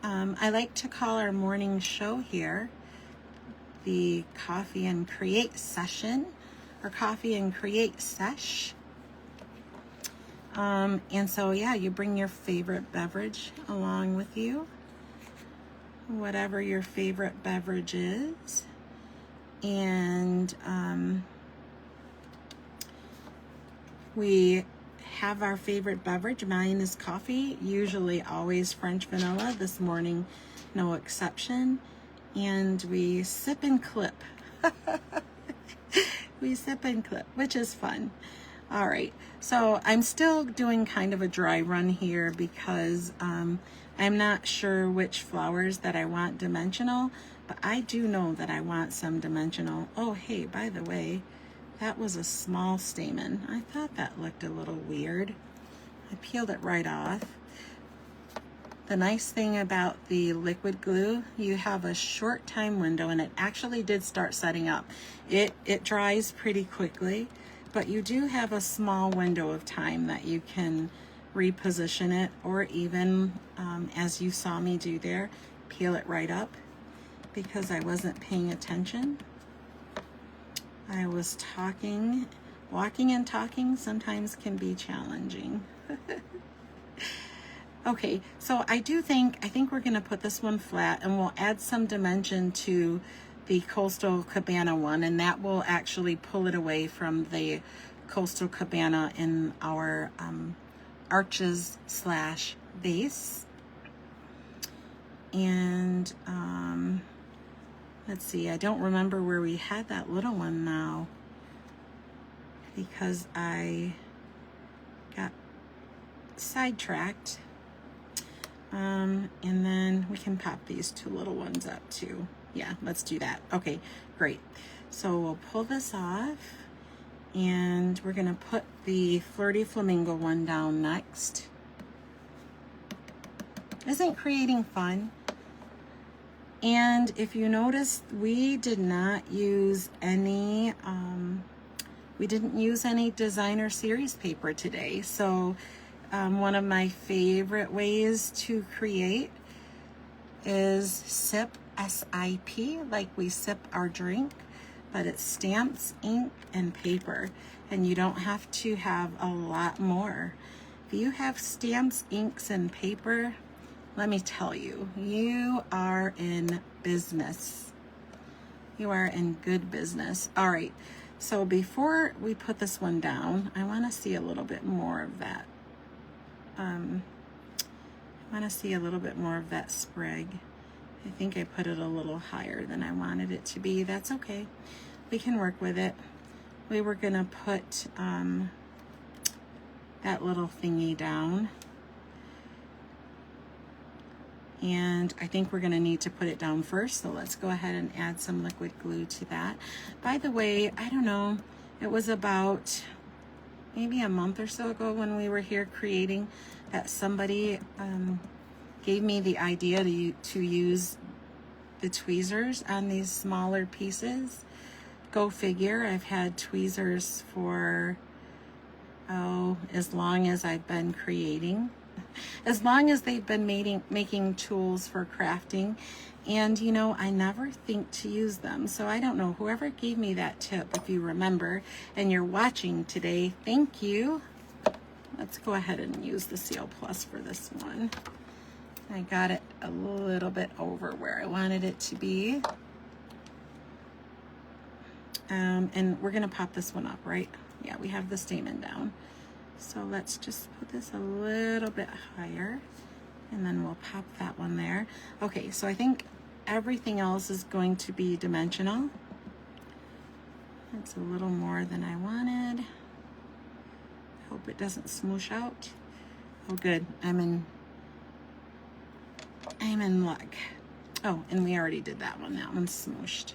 I like to call our morning show here the Coffee and Create session, or Coffee and Create sesh. And so, yeah, you bring your favorite beverage along with you, whatever your favorite beverage is. And we have our favorite beverage. Mine is coffee, usually always French vanilla. This morning, no exception. And we sip and clip. We sip and clip, which is fun. All right, so I'm still doing kind of a dry run here because I'm not sure which flowers that I want dimensional, but I do know that I want some dimensional. Oh, hey, by the way, that was a small stamen. I thought that looked a little weird. I peeled it right off. The nice thing about the liquid glue, you have a short time window, and it actually did start setting up. It dries pretty quickly, but you do have a small window of time that you can reposition it, or even, as you saw me do there, peel it right up because I wasn't paying attention. I was talking. Walking and talking sometimes can be challenging. Okay, so I think we're gonna put this one flat, and we'll add some dimension to the Coastal Cabana one, and that will actually pull it away from the Coastal Cabana in our arches slash base. And let's see, I don't remember where we had that little one now, because I got sidetracked. And then we can pop these two little ones up too. Yeah, let's do that. Okay, great. So we'll pull this off, and we're gonna put the Flirty Flamingo one down next. Isn't creating fun? And if you notice, we did not use any we didn't use any designer series paper today. So one of my favorite ways to create is sip, S-I-P, like we sip our drink, but it's stamps, ink, and paper, and you don't have to have a lot more. If you have stamps, inks, and paper, let me tell you, you are in business. You are in good business. All right, so before we put this one down, I want to see a little bit more of that. I want to see a little bit more of that sprig. I think I put it a little higher than I wanted it to be. That's okay. We can work with it. We were going to put that little thingy down. And I think we're going to need to put it down first. So let's go ahead and add some liquid glue to that. By the way, I don't know, it was about maybe a month or so ago when we were here creating that somebody gave me the idea to use the tweezers on these smaller pieces. Go figure, I've had tweezers for, as long as I've been creating. As long as they've been making tools for crafting. And you know, I never think to use them. So I don't know, whoever gave me that tip, if you remember, and you're watching today, thank you. Let's go ahead and use the Seal Plus for this one. I got it a little bit over where I wanted it to be. And we're gonna pop this one up, right? Yeah, we have the stamen down. So let's just put this a little bit higher, and then we'll pop that one there. Okay, so I think everything else is going to be dimensional. That's a little more than I wanted. Hope it doesn't smoosh out. Oh good, I'm in luck. Oh, and we already did that one. That one's smooshed.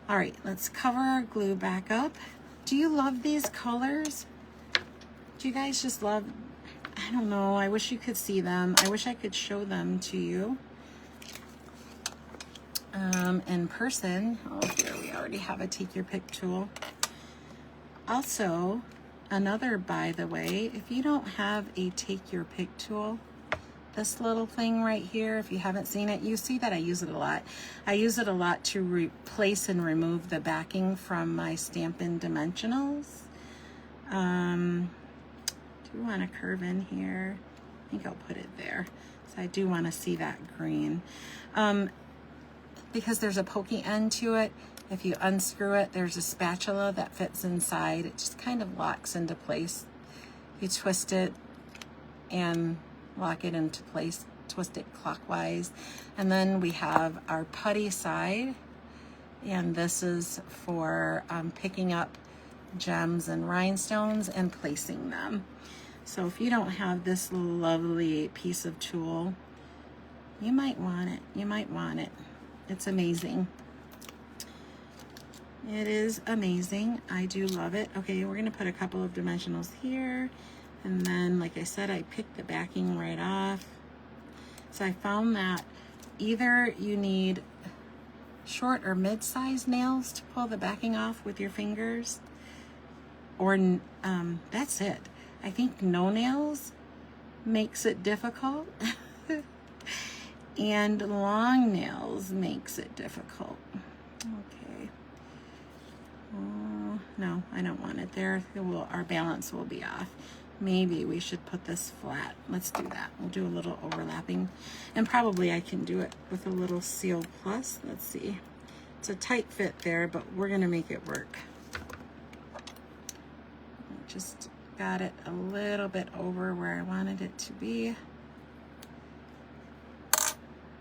All right, let's cover our glue back up. Do you love these colors? Do you guys just love, I don't know, I wish you could see them. I wish I could show them to you in person. Oh, here we already have a take your pick tool. Also, another, by the way, if you don't have a take your pick tool, this little thing right here, if you haven't seen it, you see that I use it a lot. I use it a lot to replace and remove the backing from my Stampin Dimensionals. Do want to curve in here. I think I'll put it there. So I do want to see that green. Because there's a pokey end to it, if you unscrew it, there's a spatula that fits inside. It just kind of locks into place. You twist it and lock it into place, twist it clockwise. And then we have our putty side, and this is for picking up gems and rhinestones and placing them. So if you don't have this lovely piece of tool, you might want it. You might want it. It's amazing. It is amazing. I do love it. Okay, we're gonna put a couple of dimensionals here. And then, like I said, I picked the backing right off. So I found that either you need short or mid-sized nails to pull the backing off with your fingers. or that's it. I think no nails makes it difficult. And long nails makes it difficult. Okay. Oh, no, I don't want it there. Our balance will be off. Maybe we should put this flat. Let's do that. We'll do a little overlapping. And probably I can do it with a little Seal Plus. Let's see. It's a tight fit there, but we're going to make it work. Just got it a little bit over where I wanted it to be.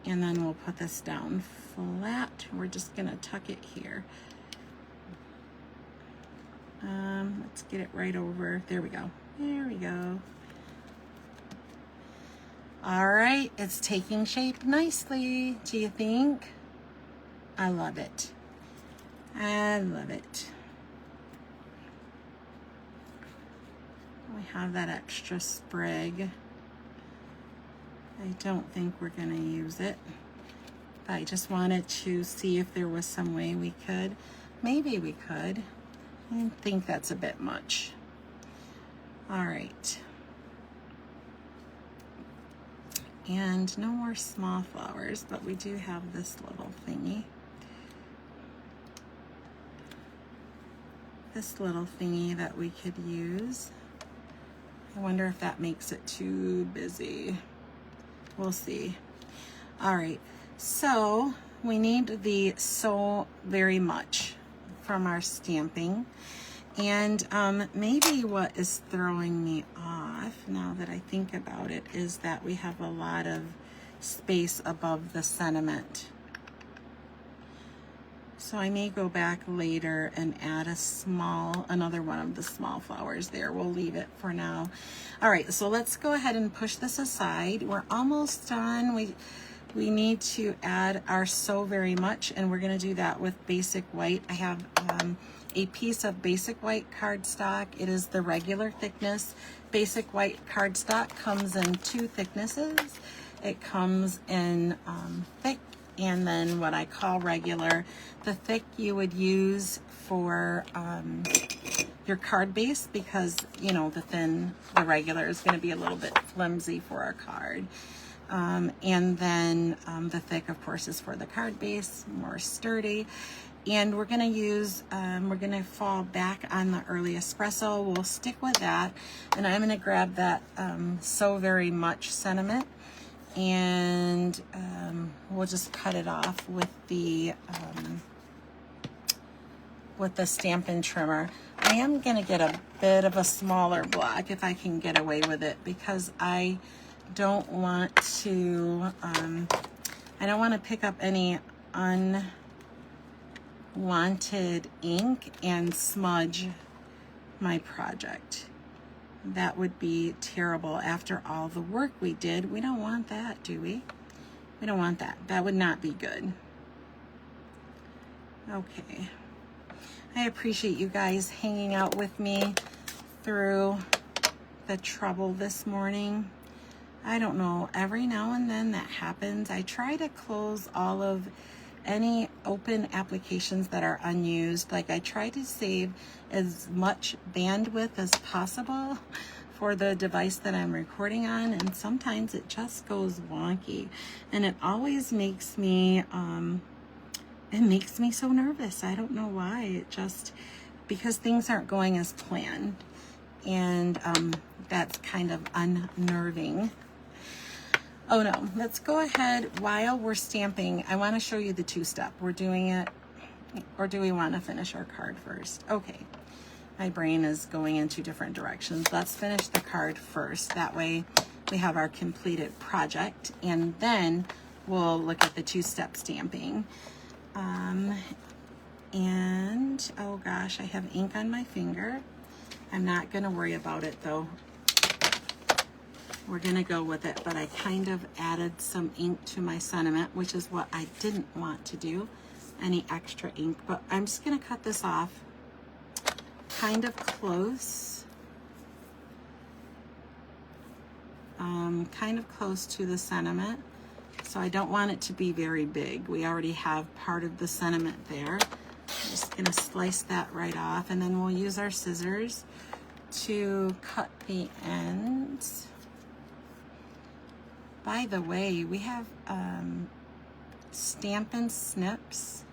And then we'll put this down flat. We're just going to tuck it here. Let's get it right over. There we go. There we go. All right, it's taking shape nicely. Do you think? I love it. I love it. We have that extra sprig. I don't think we're going to use it. But I just wanted to see if there was some way we could. Maybe we could. I think that's a bit much. All right. And no more small flowers, but we do have this little thingy. This little thingy that we could use. I wonder if that makes it too busy. We'll see. All right, so we need the So Very Much from our stamping. And maybe what is throwing me off, now that I think about it, is that we have a lot of space above the sentiment. So I may go back later and add another one of the small flowers there. We'll leave it for now. All right, so let's go ahead and push this aside. We're almost done. We need to add our So Very Much, and we're gonna do that with basic white. I have a piece of basic white cardstock. It is the regular thickness. Basic white cardstock comes in 2 thicknesses. It comes in thick and then what I call regular. The thick you would use for your card base, because you know the regular is going to be a little bit flimsy for our card. And then the thick, of course, is for the card base, more sturdy. And we're going to use, we're going to fall back on the early espresso. We'll stick with that. And I'm going to grab that So Very Much sentiment, and we'll just cut it off with the Stampin' trimmer. I am going to get a bit of a smaller block if I can get away with it, because I don't want to pick up any unwanted ink and smudge my project. That would be terrible after all the work we did. We don't want that, do we? We don't want that. That would not be good. Okay. I appreciate you guys hanging out with me through the trouble this morning. I don't know, every now and then that happens. I try to close all of any open applications that are unused. Like, I try to save as much bandwidth as possible for the device that I'm recording on, and sometimes it just goes wonky, and it always makes me so nervous. I don't know why. It just, because things aren't going as planned, and that's kind of unnerving. Oh no, let's go ahead while we're stamping. I want to show you the 2-step. We're doing it, or do we want to finish our card first? Okay, my brain is going in 2 different directions. Let's finish the card first. That way we have our completed project, and then we'll look at the 2-step stamping. And oh gosh, I have ink on my finger. I'm not going to worry about it though. We're going to go with it, but I kind of added some ink to my sentiment, which is what I didn't want to do, any extra ink. But I'm just going to cut this off kind of close, to the sentiment. So I don't want it to be very big. We already have part of the sentiment there. I'm just just gonna slice that right off, and then we'll use our scissors to cut the ends. By the way, we have Stampin' Snips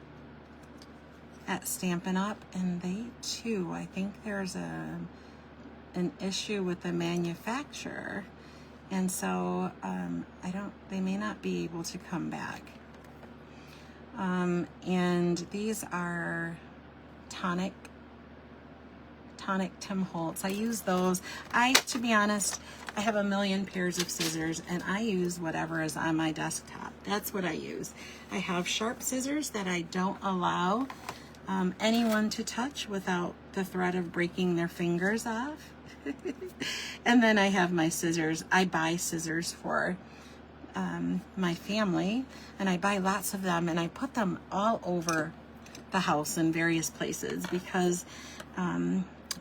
at Stampin' Up, and they too, I think there's an issue with the manufacturer, and so they may not be able to come back. And these are Tonic Tim Holtz. I use those. To be honest, I have a million pairs of scissors, and I use whatever is on my desktop. That's what I use. I have sharp scissors that I don't allow anyone to touch without the threat of breaking their fingers off. And then I have my scissors. I buy scissors for my family, and I buy lots of them, and I put them all over the house in various places because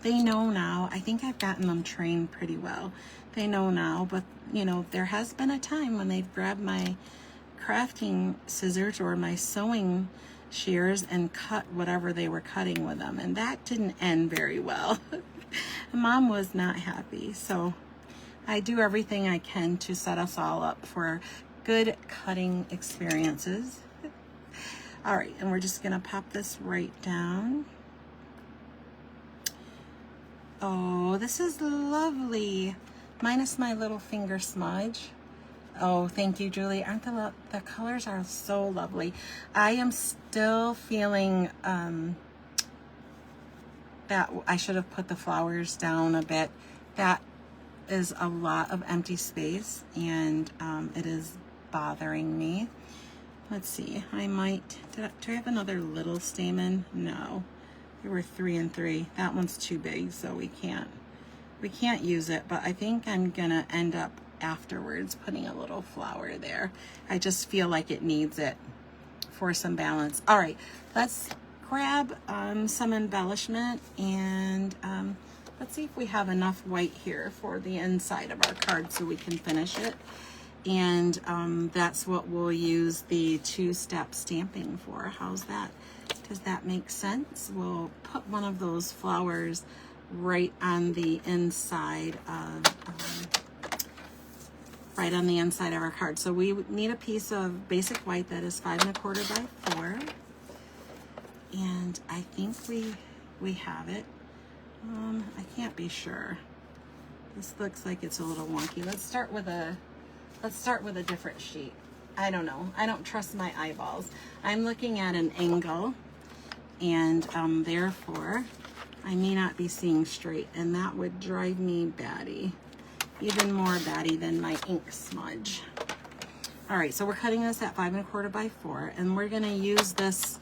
they know now. I think I've gotten them trained pretty well. They know now, but you know, there has been a time when they've grabbed my crafting scissors or my sewing shears and cut whatever they were cutting with them, and that didn't end very well. Mom was not happy, so I do everything I can to set us all up for good cutting experiences. All right, and we're just gonna pop this right down. Oh, this is lovely, minus my little finger smudge. Oh, thank you, Julie. Aren't the colors are so lovely. I am still feeling that I should have put the flowers down a bit. That is a lot of empty space, and it is bothering me. Let's see, I might, do I have another little stamen? No, there were 3 and 3. That one's too big, so we can't use it, but I think I'm gonna end up afterwards putting a little flower there. I just feel like it needs it for some balance. All right, let's grab some embellishment, and let's see if we have enough white here for the inside of our card so we can finish it. And that's what we'll use the 2-step stamping for. How's that? Does that make sense? We'll put one of those flowers right on the inside of our card. So we need a piece of basic white that is 5 1/4 by 4, and I think we have it. I can't be sure. This looks like it's a little wonky. Let's start with a different sheet. I don't know. I don't trust my eyeballs. I'm looking at an angle, and therefore I may not be seeing straight, and that would drive me batty. Even more batty than my ink smudge. All right, so we're cutting this at 5 1/4 by 4, and we're gonna use this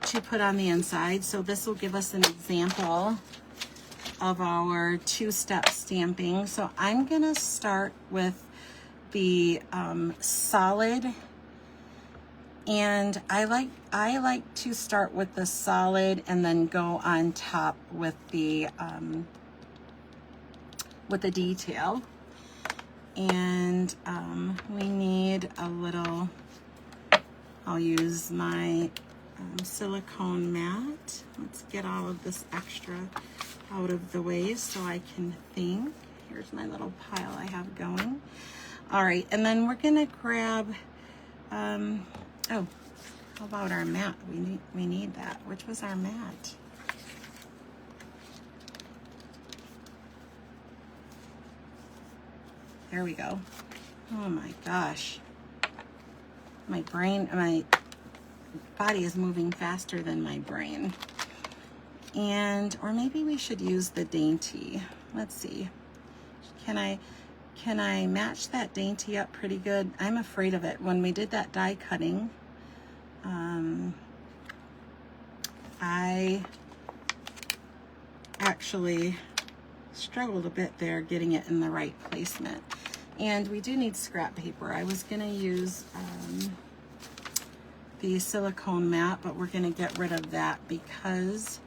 to put on the inside. So this will give us an example of our 2-step stamping. So I'm gonna start with the solid, and I like to start with the solid and then go on top with the detail. And we need a little, I'll use my silicone mat. Let's get all of this extra out of the way so I can think. Here's my little pile I have going. All right, and then we're gonna grab, oh, how about our mat? We need that. Which was our mat? There we go. Oh my gosh. My body is moving faster than my brain. Or maybe we should use the dainty. Let's see. Can I match that dainty up pretty good? I'm afraid of it. When we did that die cutting, I actually struggled a bit there getting it in the right placement. And we do need scrap paper. I was gonna use the silicone mat, but we're gonna get rid of that because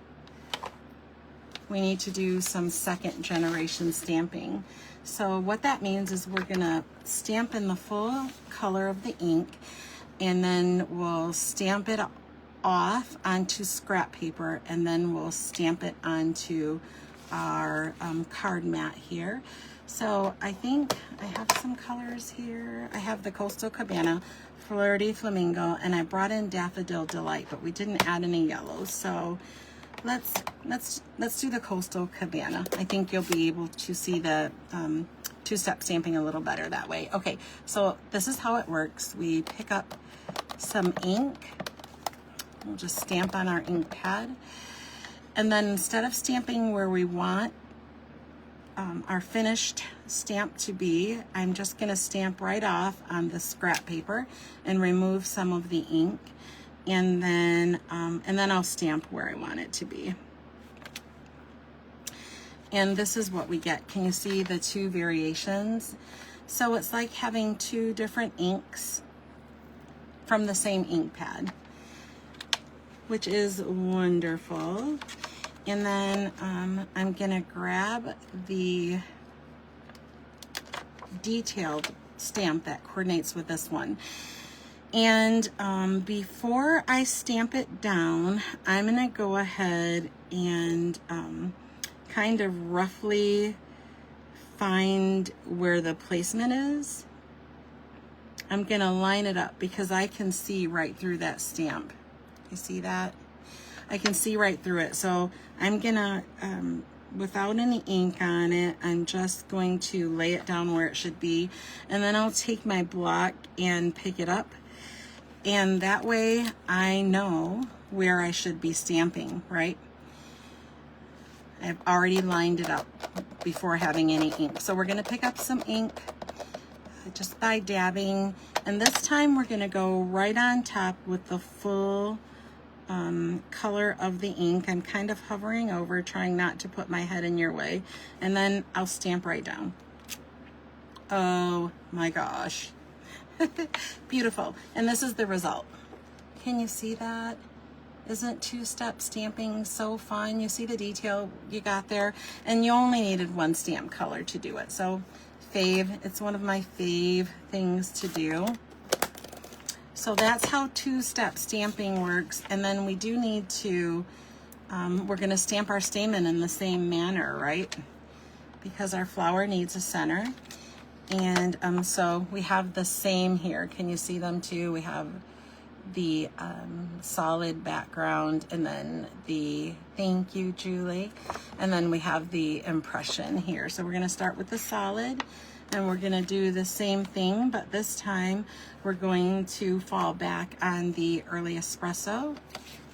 we need to do some 2nd generation stamping. So what that means is we're gonna stamp in the full color of the ink, and then we'll stamp it off onto scrap paper, and then we'll stamp it onto our card mat here. So I think I have some colors here. I have the Coastal Cabana, Flirty Flamingo, and I brought in Daffodil Delight, but we didn't add any yellows. So let's do the Coastal Cabana. I think you'll be able to see the two-step stamping a little better that way. Okay, so this is how it works. We pick up some ink. We'll just stamp on our ink pad. And then instead of stamping where we want our finished stamp to be, I'm just going to stamp right off on the scrap paper and remove some of the ink, and then I'll stamp where I want it to be. And this is what we get. Can you see the two variations? So it's like having two different inks from the same ink pad, which is wonderful. And then I'm gonna grab the detailed stamp that coordinates with this one. And before I stamp it down, I'm gonna go ahead and kind of roughly find where the placement is. I'm gonna line it up because I can see right through that stamp. You see that? I can see right through it. So I'm gonna, without any ink on it, I'm just going to lay it down where it should be. And then I'll take my block and pick it up. And that way I know where I should be stamping, right? I've already lined it up before having any ink. So we're gonna pick up some ink just by dabbing. And this time we're gonna go right on top with the full color of the ink. I'm kind of hovering over, trying not to put my head in your way, and then I'll stamp right down. Oh my gosh. Beautiful. And this is the result. Can you see that? Isn't two-step stamping so fun? You see the detail you got there, and you only needed one stamp color to do it. So fave, it's one of my fave things to do. So that's how two-step stamping works. And then we do need to, we're gonna stamp our stamen in the same manner, right? Because our flower needs a center. And so we have the same here. Can you see them too? We have the solid background, and then the, thank you, Julie. And then we have the impression here. So we're gonna start with the solid, and we're gonna do the same thing, but this time we're going to fall back on the early espresso.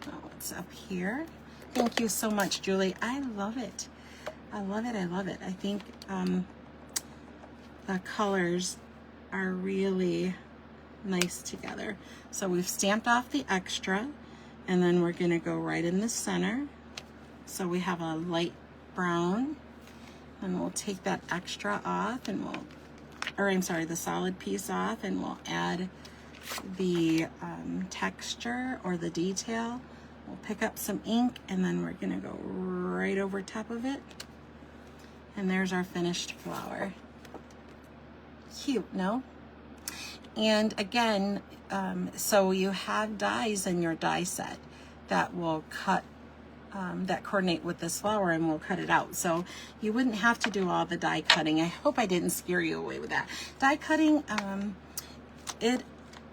Oh, it's up here. Thank you so much, Julie. I love it. I love it, I love it. I think the colors are really nice together. So we've stamped off the extra, and then we're gonna go right in the center. So we have a light brown, and we'll take that extra off, and we'll, or I'm sorry, the solid piece off, and we'll add the texture or the detail. We'll pick up some ink, and then we're gonna go right over top of it. And there's our finished flower. Cute, no? And again, so you have dies in your die set that will cut, that coordinate with this flower, and we'll cut it out. So you wouldn't have to do all the die cutting. I hope I didn't scare you away with that. Die cutting, it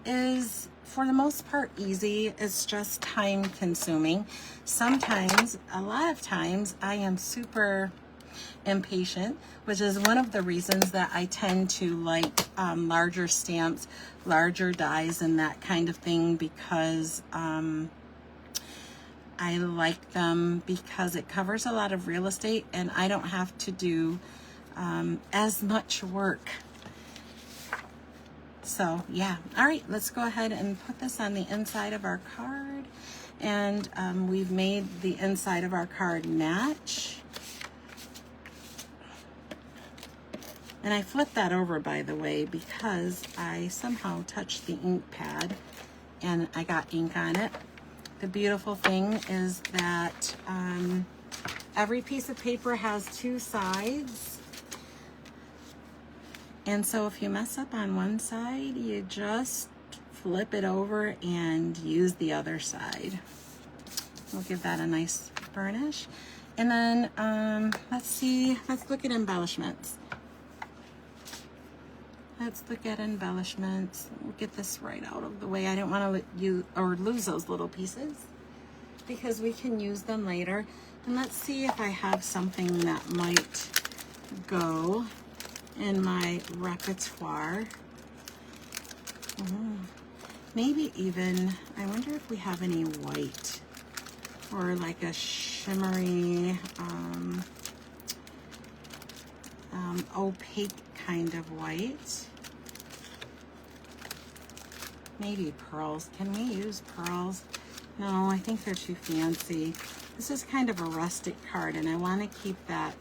is for the most part easy. It's just time consuming. Sometimes, a lot of times, I am super impatient, which is one of the reasons that I tend to like larger stamps, larger dies, and that kind of thing, because I like them because it covers a lot of real estate and I don't have to do as much work. So yeah, all right, let's go ahead and put this on the inside of our card. And we've made the inside of our card match. And I flipped that over, by the way, because I somehow touched the ink pad and I got ink on it. The beautiful thing is that every piece of paper has two sides. And so if you mess up on one side, you just flip it over and use the other side. We'll give that a nice burnish. And then let's look at embellishments. Let's look at embellishments. We'll get this right out of the way. I don't want to lose those little pieces because we can use them later. And let's see if I have something that might go in my repertoire. Maybe even, I wonder if we have any white or like a shimmery, opaque kind of white. Maybe pearls. Can we use pearls? No, I think they're too fancy. This is kind of a rustic card, and I want to keep that.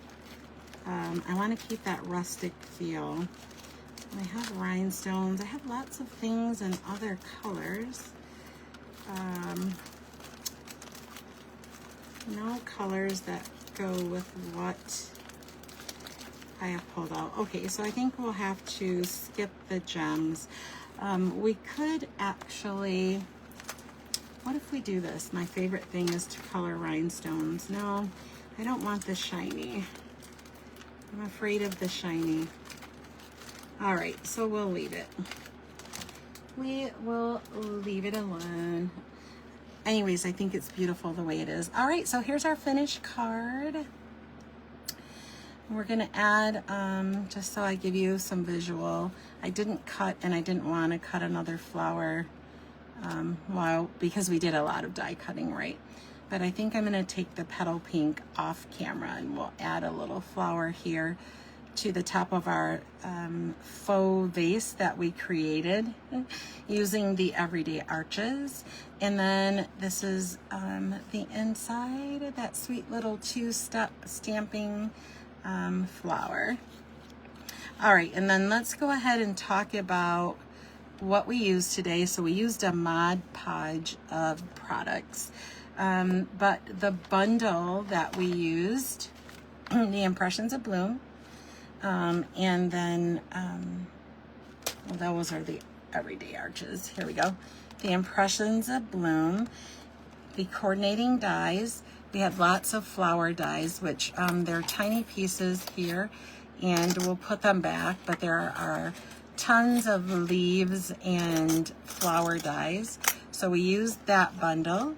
I want to keep that rustic feel. I have rhinestones. I have lots of things in other colors. No colors that go with what I have pulled out. Okay, so I think we'll have to skip the gems. We could actually, what if we do this? My favorite thing is to color rhinestones. No, I don't want the shiny. I'm afraid of the shiny. All right, so we'll leave it. We will leave it alone. Anyways, I think it's beautiful the way it is. All right, so here's our finished card. We're gonna add, just so I give you some visual, I didn't cut, and I didn't want to cut another flower because we did a lot of die cutting, right? But I think I'm gonna take the Petal Pink off camera, and we'll add a little flower here to the top of our faux vase that we created using the Everyday Arches. And then this is the inside, that sweet little two-step stamping flower. All right, and then let's go ahead and talk about what we used today. So we used a Mod Podge of products, but the bundle that we used, the Impressions of Bloom, and then well, those are the Everyday Arches. Here we go. The Impressions of Bloom, the coordinating dies. We have lots of flower dies, which they're tiny pieces here, and we'll put them back, but there are tons of leaves and flower dies. So we used that bundle.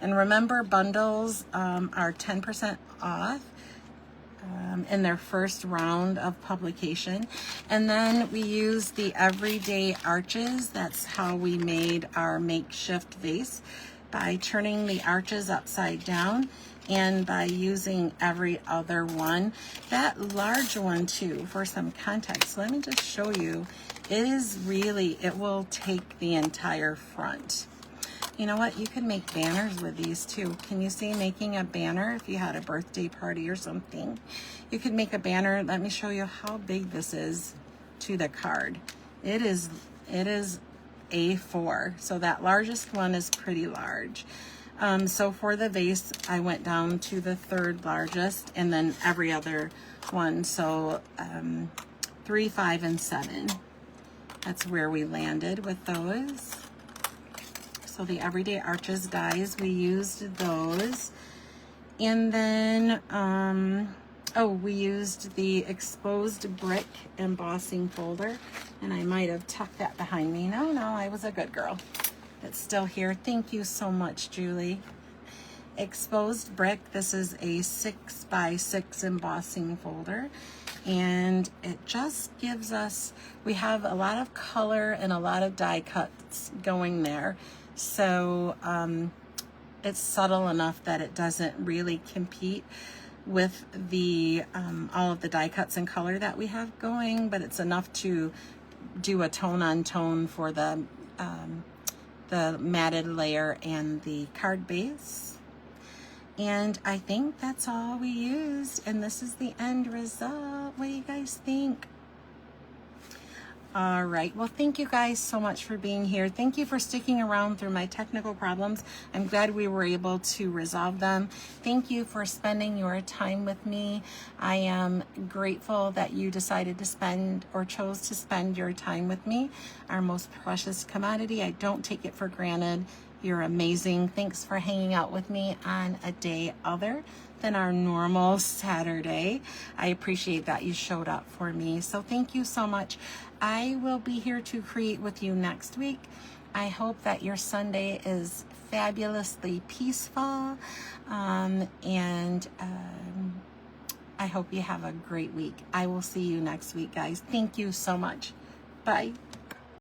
And remember, bundles are 10% off in their first round of publication. And then we used the Everyday Arches. That's how we made our makeshift vase, by turning the arches upside down and by using every other one. That large one too, for some context, let me just show you. It will take the entire front. You know what? You could make banners with these too. Can you see making a banner if you had a birthday party or something? You could make a banner. Let me show you how big this is to the card. It is A4. So that largest one is pretty large. So for the vase, I went down to the third largest and then every other one. So 3, 5, and 7. That's where we landed with those. So the Everyday Arches dies, we used those. And then, we used the exposed brick embossing folder, and I might have tucked that behind me. No, I was a good girl. It's still here. Thank you so much, Julie. Exposed brick, this is a 6x6 embossing folder, and it just gives us, we have a lot of color and a lot of die cuts going there. So it's subtle enough that it doesn't really compete with the all of the die cuts and color that we have going, but it's enough to do a tone on tone for the matted layer and the card base. And I think that's all we used, and this is the end result. What do you guys think? All right. Well, thank you guys so much for being here. Thank you for sticking around through my technical problems. I'm glad we were able to resolve them. Thank you for spending your time with me. I am grateful that you decided to spend or chose to spend your time with me, our most precious commodity. I don't take it for granted. You're amazing. Thanks for hanging out with me on a day other than our normal Saturday. I appreciate that you showed up for me. So thank you so much. I will be here to create with you next week. I hope that your Sunday is fabulously peaceful, and I hope you have a great week. I will see you next week, guys. Thank you so much. Bye.